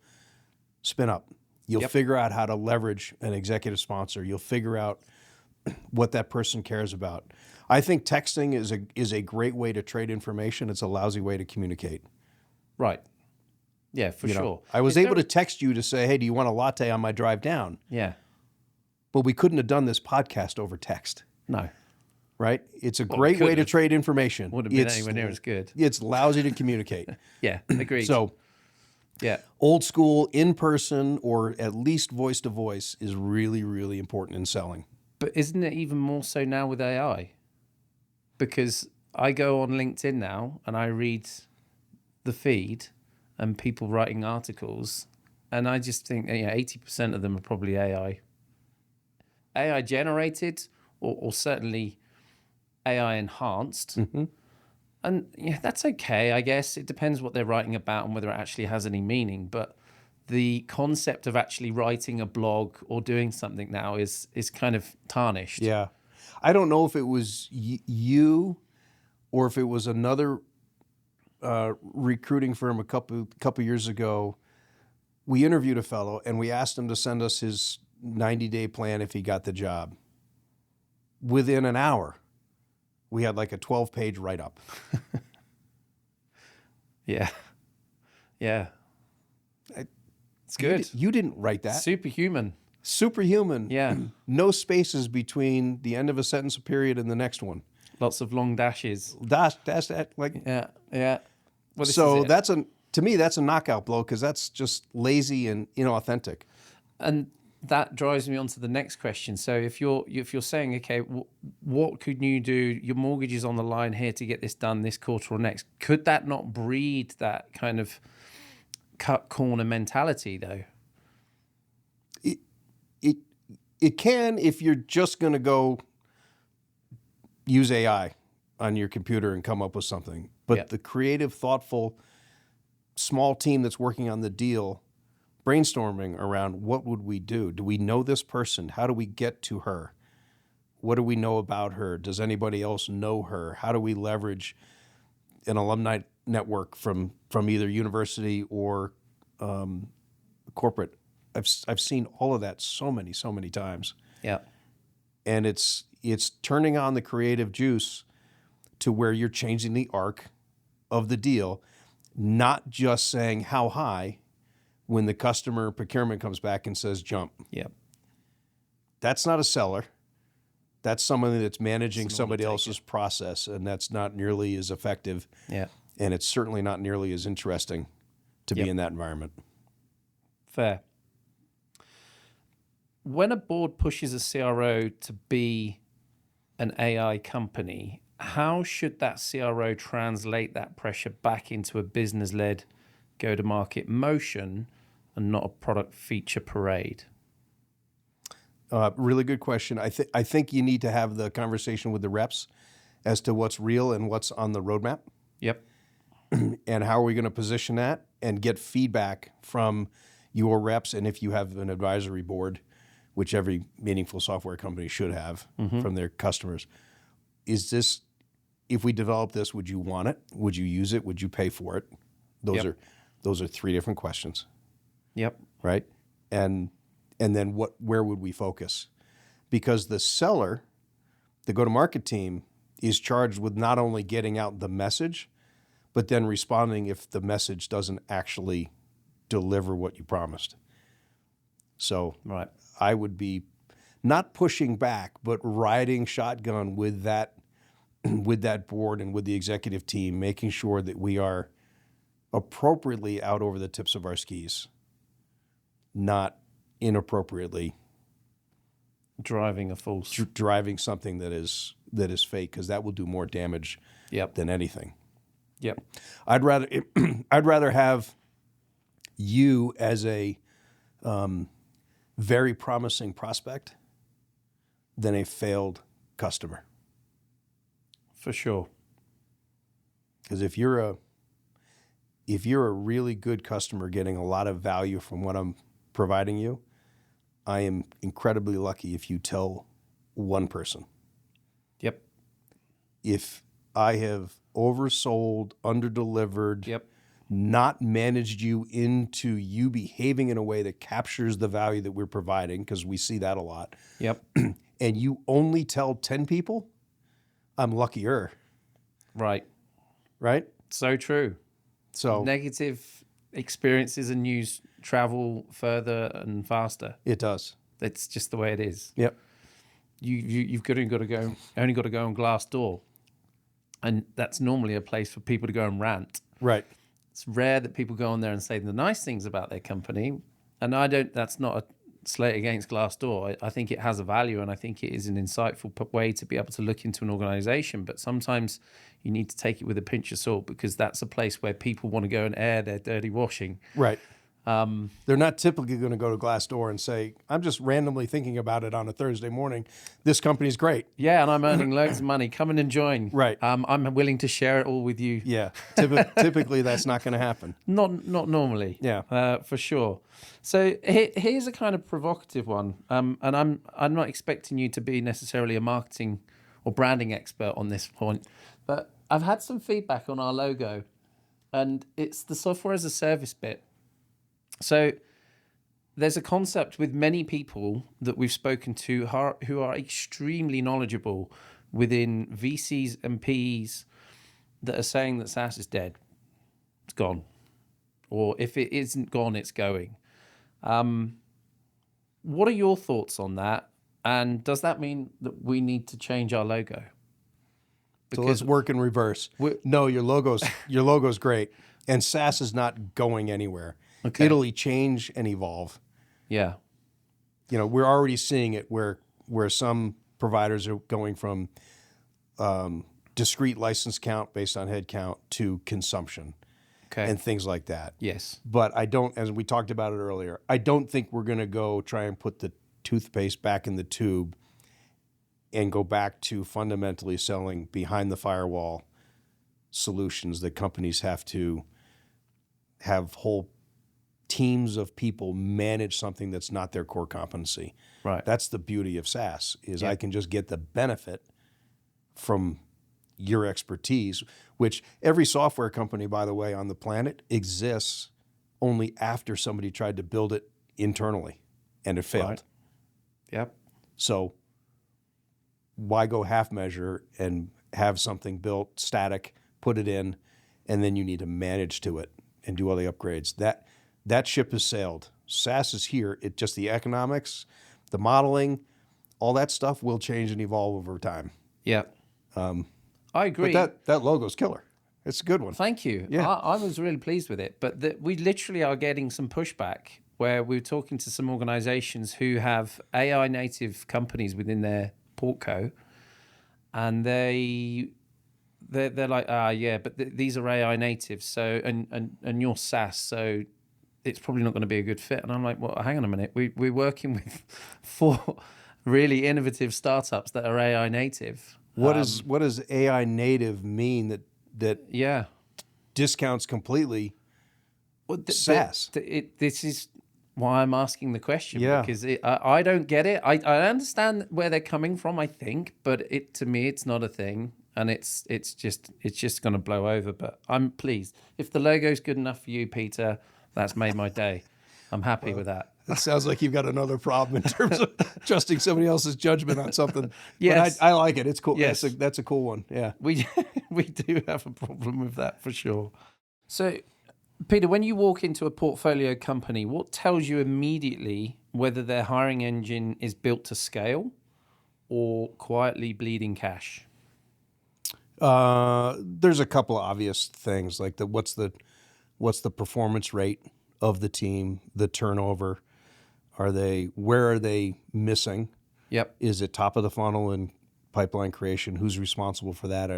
spin up. You'll figure out how to leverage an executive sponsor. You'll figure out what that person cares about. I think texting is a great way to trade information. It's a lousy way to communicate. Right. Yeah, for sure. I was able to text you to say, hey, do you want a latte on my drive down? Yeah. But we couldn't have done this podcast over text. No. Right? It's a great way to trade information. Wouldn't have been anywhere near as good. It's lousy to communicate. Yeah, agreed. So, yeah, old school, in person, or at least voice to voice is really, really important in selling. But isn't it even more so now with AI? Because I go on LinkedIn now and I read the feed and people writing articles, and I just think 80% of them are probably AI generated, or certainly AI enhanced. Mm-hmm. And that's okay, I guess. It depends what they're writing about and whether it actually has any meaning. But the concept of actually writing a blog or doing something now is kind of tarnished. Yeah. I don't know if it was you or if it was another recruiting firm a couple years ago. We interviewed a fellow and we asked him to send us his 90-day plan if he got the job. Within an hour, we had like a 12-page write-up. Yeah. It's good. You didn't write that. Superhuman. Yeah. No spaces between the end of a sentence period and the next one. Lots of long dashes. That's like. Yeah. Well, so to me that's a knockout blow, because that's just lazy and inauthentic. And that drives me on to the next question. So if you're saying, okay, what could you do? Your mortgage is on the line here to get this done this quarter or next. Could that not breed that kind of cut corner mentality though? It can, if you're just going to go use AI on your computer and come up with something. But the creative, thoughtful, small team that's working on the deal, brainstorming around what would we do? Do we know this person? How do we get to her? What do we know about her? Does anybody else know her? How do we leverage an alumni network from either university or corporate? I've seen all of that so many times. Yeah. And it's turning on the creative juice to where you're changing the arc of the deal, not just saying how high when the customer procurement comes back and says jump. Yeah. That's not a seller. That's somebody that's managing somebody else's process, and that's not nearly as effective. Yeah. And it's certainly not nearly as interesting to be in that environment. Fair. When a board pushes a CRO to be an AI company, how should that CRO translate that pressure back into a business-led go-to-market motion and not a product feature parade? Really good question. I think you need to have the conversation with the reps as to what's real and what's on the roadmap. Yep. And how are we going to position that and get feedback from your reps, and if you have an advisory board, which every meaningful software company should have from their customers. Is this, if we develop this, would you want it? Would you use it? Would you pay for it? Those are three different questions. Yep. Right? And then where would we focus? Because the seller, the go-to-market team, is charged with not only getting out the message, but then responding if the message doesn't actually deliver what you promised. So I would be not pushing back, but riding shotgun with that board and with the executive team, making sure that we are appropriately out over the tips of our skis, not inappropriately driving driving something that is fake, because that will do more damage than anything. Yep. I'd rather have you as a very promising prospect than a failed customer. For sure. Because if you're a really good customer getting a lot of value from what I'm providing you, I am incredibly lucky if you tell one person. Yep. If I have oversold, underdelivered, not managed you into you behaving in a way that captures the value that we're providing, because we see that a lot. Yep. And you only tell 10 people, I'm luckier. Right. So true. So negative experiences and news travel further and faster. It does. It's just the way it is. Yep. You've only got to go on Glassdoor, and that's normally a place for people to go and rant. Right. It's rare that people go on there and say the nice things about their company, and that's not slate against Glassdoor. I think it has a value, and I think it is an insightful way to be able to look into an organization. But sometimes you need to take it with a pinch of salt, because that's a place where people want to go and air their dirty washing. Right. They're not typically going to go to Glassdoor and say, I'm just randomly thinking about it on a Thursday morning. This company's great. Yeah, and I'm earning loads of money. Come in and join. Right. I'm willing to share it all with you. Yeah. Typically, that's not going to happen. Not normally. Yeah. For sure. So here's a kind of provocative one. And I'm not expecting you to be necessarily a marketing or branding expert on this point, but I've had some feedback on our logo, and it's the software as a service bit. So there's a concept with many people that we've spoken to who are extremely knowledgeable within VCs and PEs that are saying that SaaS is dead. It's gone. Or if it isn't gone, it's going. What are your thoughts on that? And does that mean that we need to change our logo? Because so let's work in reverse. No, your logo's great. And SaaS is not going anywhere. Okay. It'll change and evolve. Yeah. We're already seeing it where some providers are going from discrete license count based on head count to consumption. Okay. And things like that. Yes. But I don't, as we talked about it earlier, I don't think we're going to go try and put the toothpaste back in the tube and go back to fundamentally selling behind the firewall solutions that companies have to have whole teams of people manage something that's not their core competency. Right. That's the beauty of SaaS, is I can just get the benefit from your expertise, which every software company, by the way, on the planet exists only after somebody tried to build it internally and it failed. Right. Yep. So why go half measure and have something built static, put it in, and then you need to manage to it and do all the upgrades? That ship has sailed. SaaS is here. It just, the economics, the modeling, all that stuff will change and evolve over time. Yeah. I agree. But that logo's killer. It's a good one. Thank you. Yeah. I was really pleased with it. But we literally are getting some pushback where we're talking to some organizations who have AI native companies within their portco, and they're like, yeah, but these are AI natives, so and you're SaaS, so it's probably not going to be a good fit. And I'm like, well, hang on a minute. We're working with 4 really innovative startups that are AI native. What does AI native mean that yeah discounts completely SaaS? This is why I'm asking the question, yeah. Because I don't get it. I understand where they're coming from, I think, but to me it's not a thing, and it's just going to blow over. But I'm pleased. If the logo's good enough for you, Peter, that's made my day. I'm happy with that. It sounds like you've got another problem in terms of trusting somebody else's judgment on something. Yes. But I like it. It's cool. Yes. That's a cool one. Yeah. We do have a problem with that for sure. So, Peter, when you walk into a portfolio company, what tells you immediately whether their hiring engine is built to scale or quietly bleeding cash? There's a couple of obvious things, like what's the performance rate of the team, the turnover. Where are they missing? Yep. Is it top of the funnel and pipeline creation? Who's responsible for that?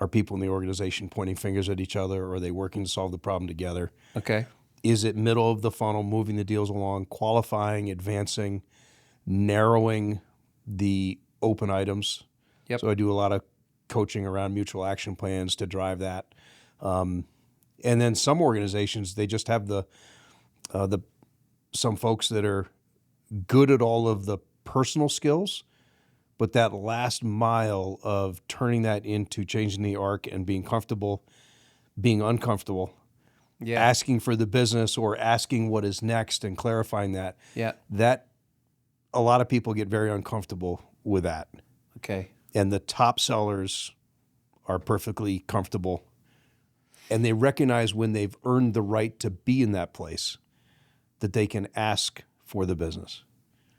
Are people in the organization pointing fingers at each other, or are they working to solve the problem together? Okay. Is it middle of the funnel, moving the deals along, qualifying, advancing, narrowing the open items? Yep. So I do a lot of coaching around mutual action plans to drive that. And then some organizations, they just have some folks that are good at all of the personal skills, but that last mile of turning that into changing the arc and being comfortable, being uncomfortable, asking for the business or asking what is next and clarifying that. Yeah. That a lot of people get very uncomfortable with that. Okay. And the top sellers are perfectly comfortable, and they recognize when they've earned the right to be in that place that they can ask for the business.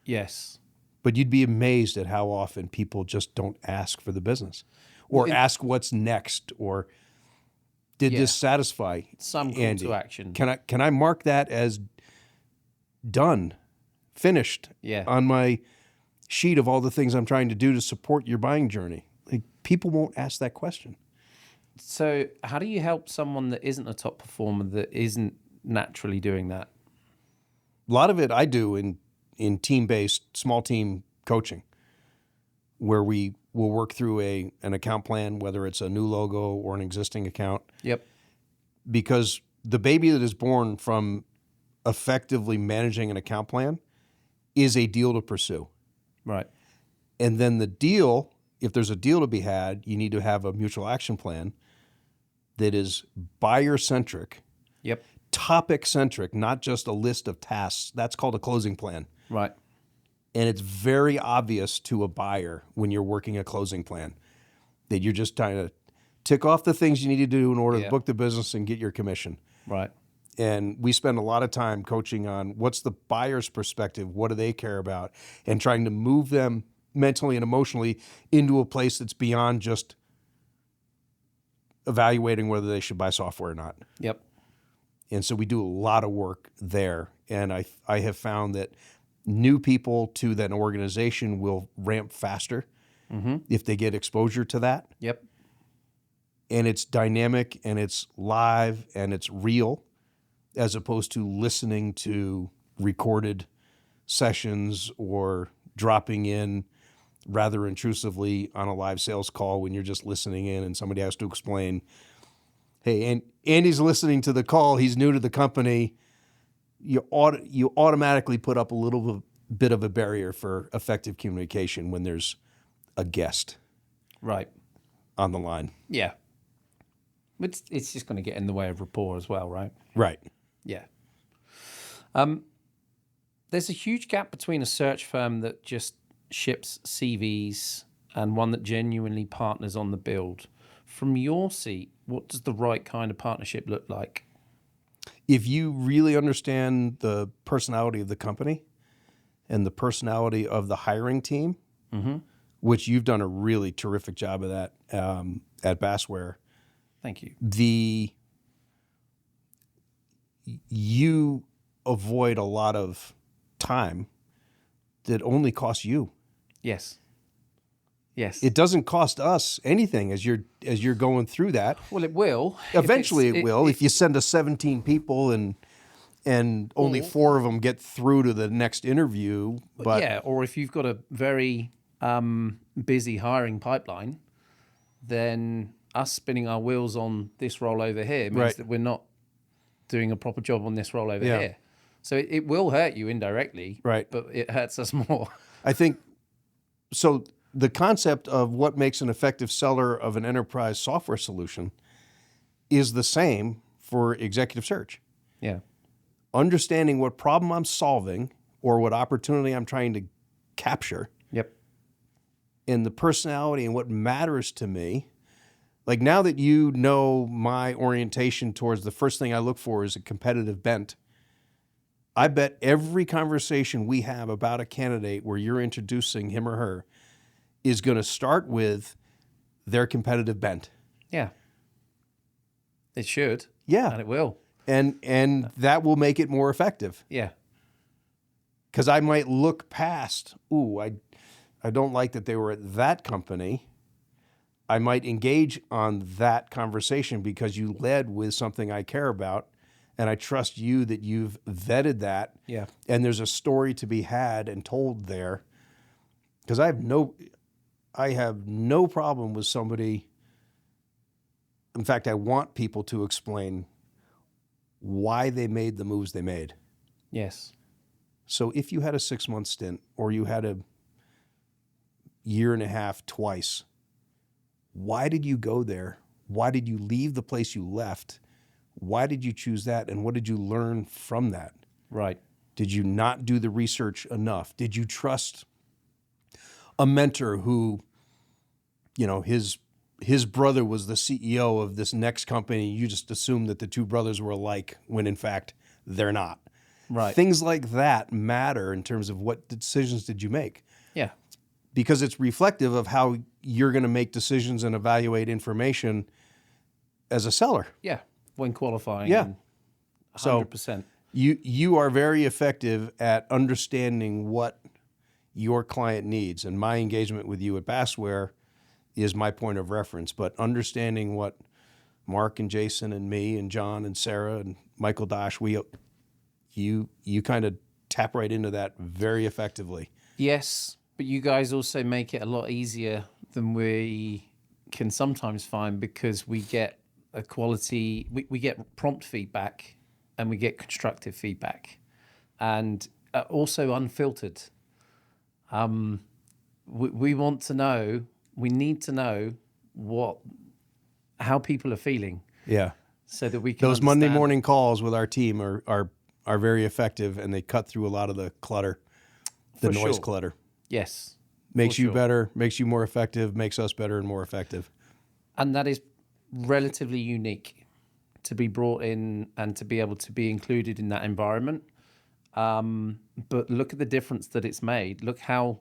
Yes. But you'd be amazed at how often people just don't ask for the business or ask what's next, or did this satisfy some call Andy? To action? Can I mark that as done finished on my sheet of all the things I'm trying to do to support your buying journey. Like, people won't ask that question. So how do you help someone that isn't a top performer, that isn't naturally doing that? A lot of it I do in team-based, small team coaching, where we will work through an account plan, whether it's a new logo or an existing account. Yep. Because the baby that is born from effectively managing an account plan is a deal to pursue. Right. And then the deal, if there's a deal to be had, you need to have a mutual action plan that is buyer-centric, topic-centric, not just a list of tasks. That's called a closing plan. Right. And it's very obvious to a buyer when you're working a closing plan that you're just trying to tick off the things you need to do in order to book the business and get your commission. Right. And we spend a lot of time coaching on what's the buyer's perspective, what do they care about, and trying to move them mentally and emotionally into a place that's beyond just evaluating whether they should buy software or not. Yep. And so we do a lot of work there. And I have found that new people to that organization will ramp faster if they get exposure to that. Yep. And it's dynamic and it's live and it's real, as opposed to listening to recorded sessions or dropping in rather intrusively on a live sales call when you're just listening in and somebody has to explain, hey, and Andy's listening to the call, he's new to the company. You automatically put up a little bit of a barrier for effective communication when there's a guest on the line. Yeah. It's just going to get in the way of rapport as well, right? Right. Yeah. There's a huge gap between a search firm that just ships CVs and one that genuinely partners on the build. From your seat, what does the right kind of partnership look like? If you really understand the personality of the company and the personality of the hiring team, which you've done a really terrific job of that at Bassware. Thank you. You avoid a lot of time that only costs you. Yes. Yes. It doesn't cost us anything as you're going through that. Well, it will. Eventually it will. If you send us 17 people and only 4 of them get through to the next interview. But yeah, or if you've got a very busy hiring pipeline, then us spinning our wheels on this role over here means that we're not doing a proper job on this role over here. So it will hurt you indirectly, but it hurts us more. I think, so the concept of what makes an effective seller of an enterprise software solution is the same for executive search. Yeah. Understanding what problem I'm solving or what opportunity I'm trying to capture. Yep. And the personality and what matters to me. Like, now that you know my orientation towards, the first thing I look for is a competitive bent. I bet every conversation we have about a candidate where you're introducing him or her is going to start with their competitive bent. Yeah. It should. Yeah. And it will. And that will make it more effective. Yeah. Because I might look past, I don't like that they were at that company. I might engage on that conversation because you led with something I care about, and I trust you that you've vetted that. Yeah. And there's a story to be had and told there. Because I have no problem with somebody. In fact, I want people to explain why they made the moves they made. Yes. So if you had a 6-month stint or you had a 1.5 years twice, why did you go there? Why did you leave the place you left? Why did you choose that? And what did you learn from that? Right. Did you not do the research enough? Did you trust a mentor who, his brother was the CEO of this next company? You just assumed that the two brothers were alike when in fact they're not. Right. Things like that matter in terms of what decisions did you make? Yeah. Because it's reflective of how you're going to make decisions and evaluate information as a seller. Yeah. When qualifying. Yeah. 100%. You are very effective at understanding what your client needs. And my engagement with you at Bassware is my point of reference. But understanding what Mark and Jason and me and John and Sarah and Michael Dosh, you kind of tap right into that very effectively. Yes, but you guys also make it a lot easier than we can sometimes find, because we get a quality, we get prompt feedback and we get constructive feedback, and also unfiltered. We want to know, we need to know how people are feeling. Yeah. So that we can Those understand. Monday morning calls with our team are very effective, and they cut through a lot of the clutter, the noise clutter. Yes. Makes you better, makes you more effective, makes us better and more effective. And that is relatively unique to be brought in and to be able to be included in that environment. But look at the difference that it's made. Look how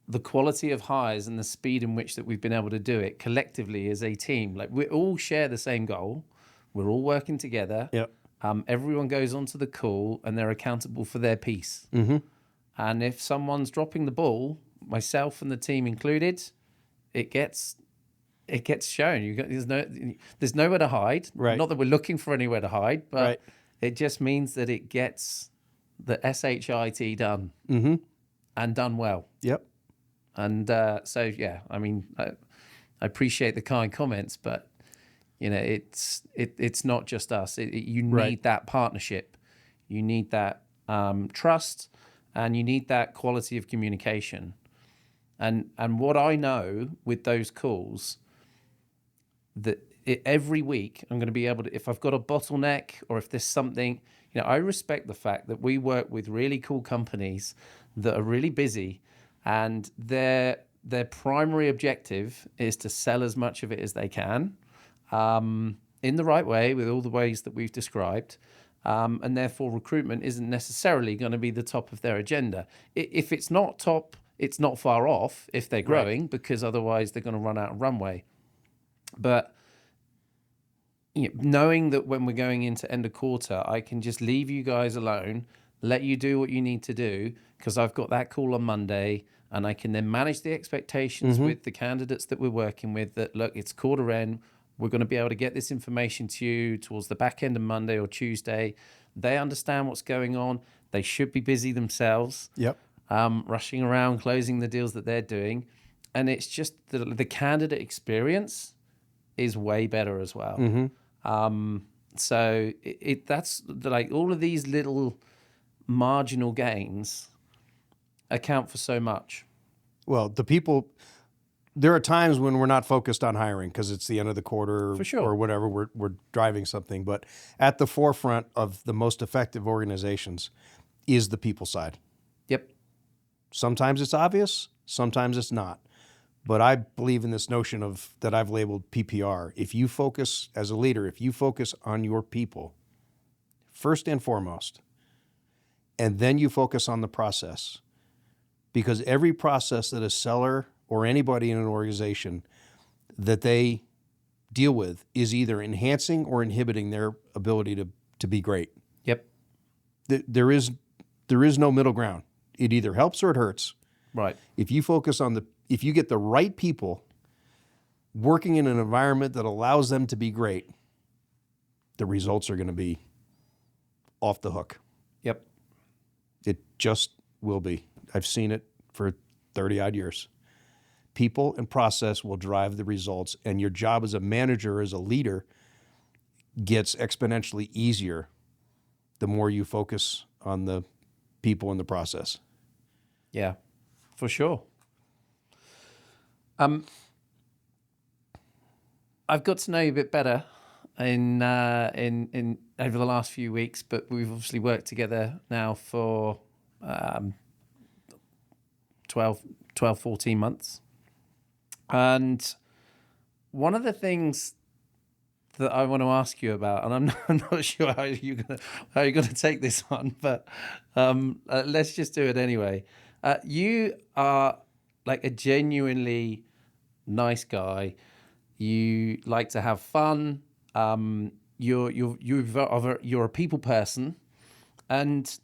the quality of hires and the speed in which that we've been able to do it collectively as a team. Like, we all share the same goal. We're all working together. Yep. Everyone goes onto the call and they're accountable for their piece. Mm-hmm. And if someone's dropping the ball, myself and the team included, it gets shown. There's nowhere to hide. Right. Not that we're looking for anywhere to hide, but Right. It just means that it gets the SHIT done, Mm-hmm. and done well. Yep. And so, yeah, I mean, I appreciate the kind comments, but it's not just us. You need that partnership, you need that trust, and you need that quality of communication. And what I know with those calls, that every week I'm going to be able to, if I've got a bottleneck or if there's something, I respect the fact that we work with really cool companies that are really busy, and their primary objective is to sell as much of it as they can, in the right way, with all the ways that we've described. And therefore recruitment isn't necessarily going to be the top of their agenda. If it's not top, it's not far off if they're growing, because otherwise they're going to run out of runway. But knowing that when we're going into end of quarter, I can just leave you guys alone, let you do what you need to do, because I've got that call on Monday, and I can then manage the expectations with the candidates that we're working with, that, look, it's quarter end, we're going to be able to get this information to you towards the back end of Monday or Tuesday. They understand what's going on. They should be busy themselves. Yep. Rushing around, closing the deals that they're doing. And it's just the candidate experience is way better as well. Mm-hmm. So that's like, all of these little marginal gains account for so much. Well, there are times when we're not focused on hiring because it's the end of the quarter, For sure, or whatever, we're driving something. But at the forefront of the most effective organizations is the people side. Yep. Sometimes it's obvious, sometimes it's not. But I believe in this notion that I've labeled PPR. If you focus, as a leader, if you focus on your people, first and foremost, and then you focus on the process, because every process that a seller or anybody in an organization that they deal with is either enhancing or inhibiting their ability to be great. Yep. There is no middle ground. It either helps or it hurts. Right. If you get the right people working in an environment that allows them to be great, the results are going to be off the hook. Yep. It just will be. I've seen it for 30 odd years. People and process will drive the results, and your job as a manager, as a leader, gets exponentially easier the more you focus on the people and the process. Yeah, for sure. I've got to know you a bit better in over the last few weeks, but we've obviously worked together now for 12, 14 months. And one of the things that I want to ask you about, and I'm not sure how you're gonna take this one, but let's just do it anyway. You are like a genuinely nice guy. You like to have fun. You're a people person, And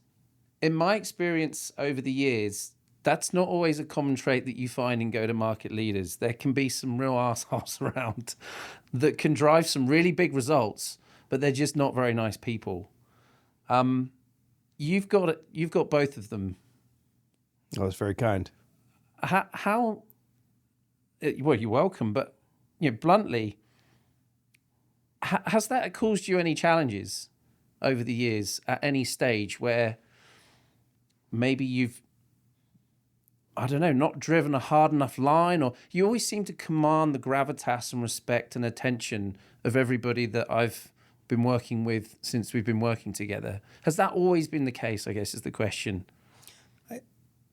in my experience over the years, that's not always a common trait that you find in go-to-market leaders. There can be some real assholes around that can drive some really big results, but they're just not very nice people. You've got both of them. Oh, that's very kind. How well, you're welcome, but bluntly, has that caused you any challenges over the years at any stage where maybe you've, I don't know, not driven a hard enough line, or you always seem to command the gravitas and respect and attention of everybody that I've been working with since we've been working together? Has that always been the case, I guess, is the question.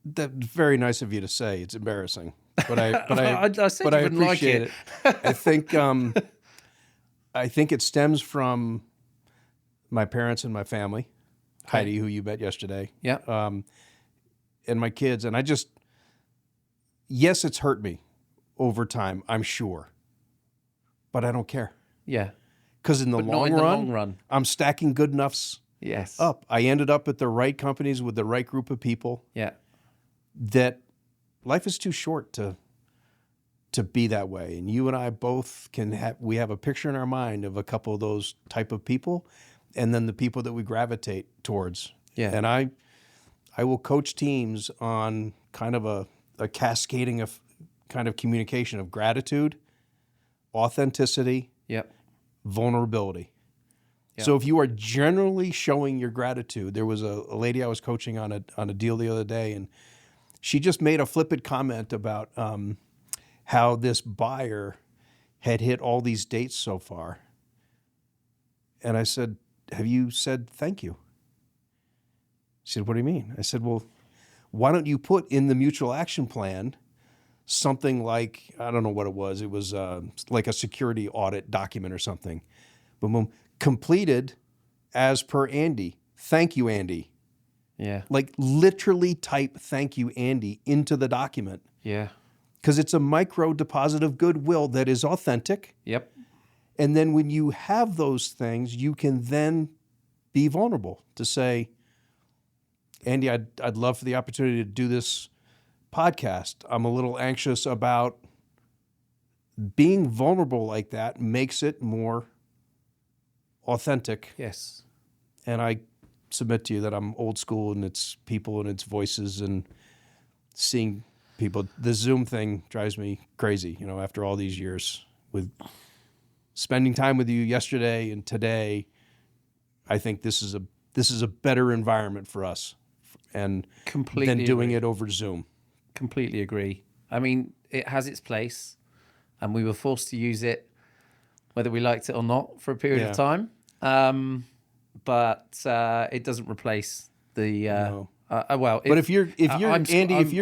That's very nice of you to say. It's embarrassing, but I Like appreciate it. I think it stems from my parents and my family, okay. Heidi, who you met yesterday, and my kids, and yes, it's hurt me over time, I'm sure, but I don't care. Yeah, because in the long run, I'm stacking good enoughs. Yes, up. I ended up at the right companies with the right group of people. Yeah. That life is too short to be that way. And you and I both we have a picture in our mind of a couple of those type of people, and then the people that we gravitate towards. Yeah. And I will coach teams on kind of a cascading of kind of communication of gratitude, authenticity, vulnerability. Yep. So if you are generally showing your gratitude, there was a lady I was coaching on a deal the other day, and she just made a flippant comment about how this buyer had hit all these dates so far. And I said, have you said thank you? She said, what do you mean? I said, well, why don't you put in the mutual action plan something like, I don't know what it was. It was like a security audit document or something. Boom, boom. Completed as per Andy. Thank you, Andy. Yeah. Like literally type thank you, Andy, into the document. Yeah. Because it's a micro deposit of goodwill that is authentic. Yep. And then when you have those things, you can then be vulnerable to say, Andy, I'd love for the opportunity to do this podcast. I'm a little anxious about being vulnerable like that makes it more authentic. Yes. And I submit to you that I'm old school, and it's people and it's voices and seeing people. The Zoom thing drives me crazy, after all these years with spending time with you yesterday and today. I think this is a better environment for us and completely than doing agree. It over Zoom. Completely agree. I mean, it has its place, and we were forced to use it whether we liked it or not for a period of time. But it doesn't replace the. No. Well, but if you're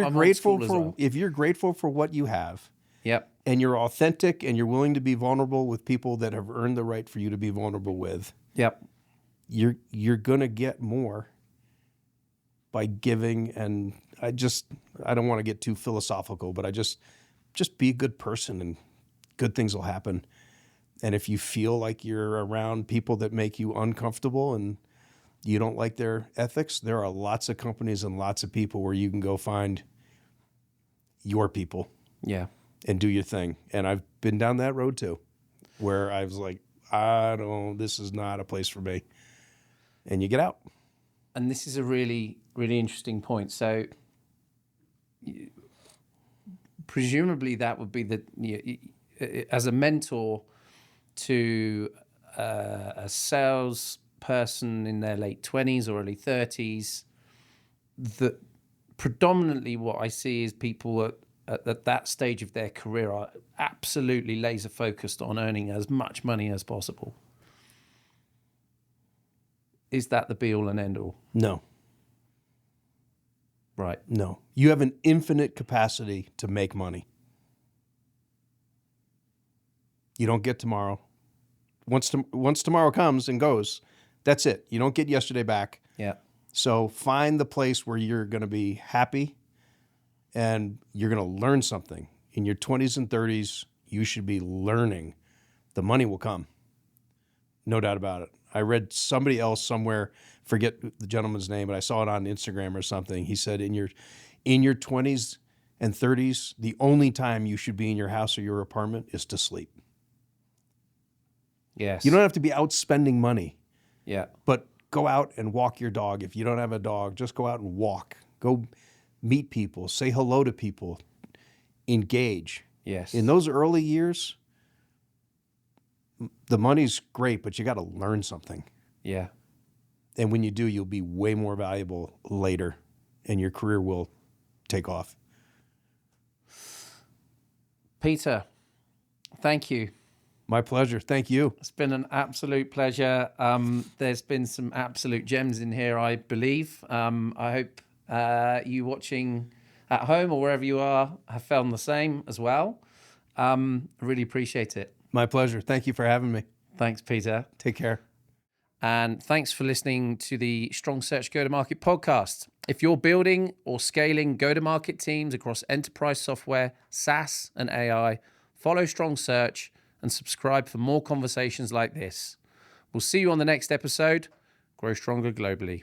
grateful for well. If you're grateful for what you have, yep, and you're authentic and you're willing to be vulnerable with people that have earned the right for you to be vulnerable with, yep, you're gonna get more by giving. And I don't want to get too philosophical, but I just be a good person and good things will happen. And if you feel like you're around people that make you uncomfortable and you don't like their ethics, there are lots of companies and lots of people where you can go find your people. Yeah. And do your thing. And I've been down that road too, where I was like, this is not a place for me. And you get out. And this is a really, really interesting point. So presumably that would be as a mentor to a sales person in their late 20s or early 30s, that predominantly what I see is people at that stage of their career are absolutely laser focused on earning as much money as possible. Is that the be all and end all? No. Right. No. You have an infinite capacity to make money. You don't get tomorrow. Once tomorrow comes and goes, that's it. You don't get yesterday back. Yeah. So find the place where you're going to be happy and you're going to learn something. In your 20s and 30s, you should be learning. The money will come. No doubt about it. I read somebody else somewhere, forget the gentleman's name, but I saw it on Instagram or something. He said in your 20s and 30s, the only time you should be in your house or your apartment is to sleep. Yes. You don't have to be out spending money. Yeah. But go out and walk your dog. If you don't have a dog, just go out and walk. Go meet people, say hello to people, engage. Yes. In those early years, the money's great, but you got to learn something. Yeah. And when you do, you'll be way more valuable later, and your career will take off. Peter, thank you. My pleasure. Thank you. It's been an absolute pleasure. There's been some absolute gems in here, I believe. I hope you watching at home or wherever you are have found the same as well. Really appreciate it. My pleasure. Thank you for having me. Thanks, Peter. Take care. And thanks for listening to the Strong Search Go-to-Market podcast. If you're building or scaling go-to-market teams across enterprise software, SaaS, and AI, follow Strong Search and subscribe for more conversations like this. We'll see you on the next episode. Grow stronger globally.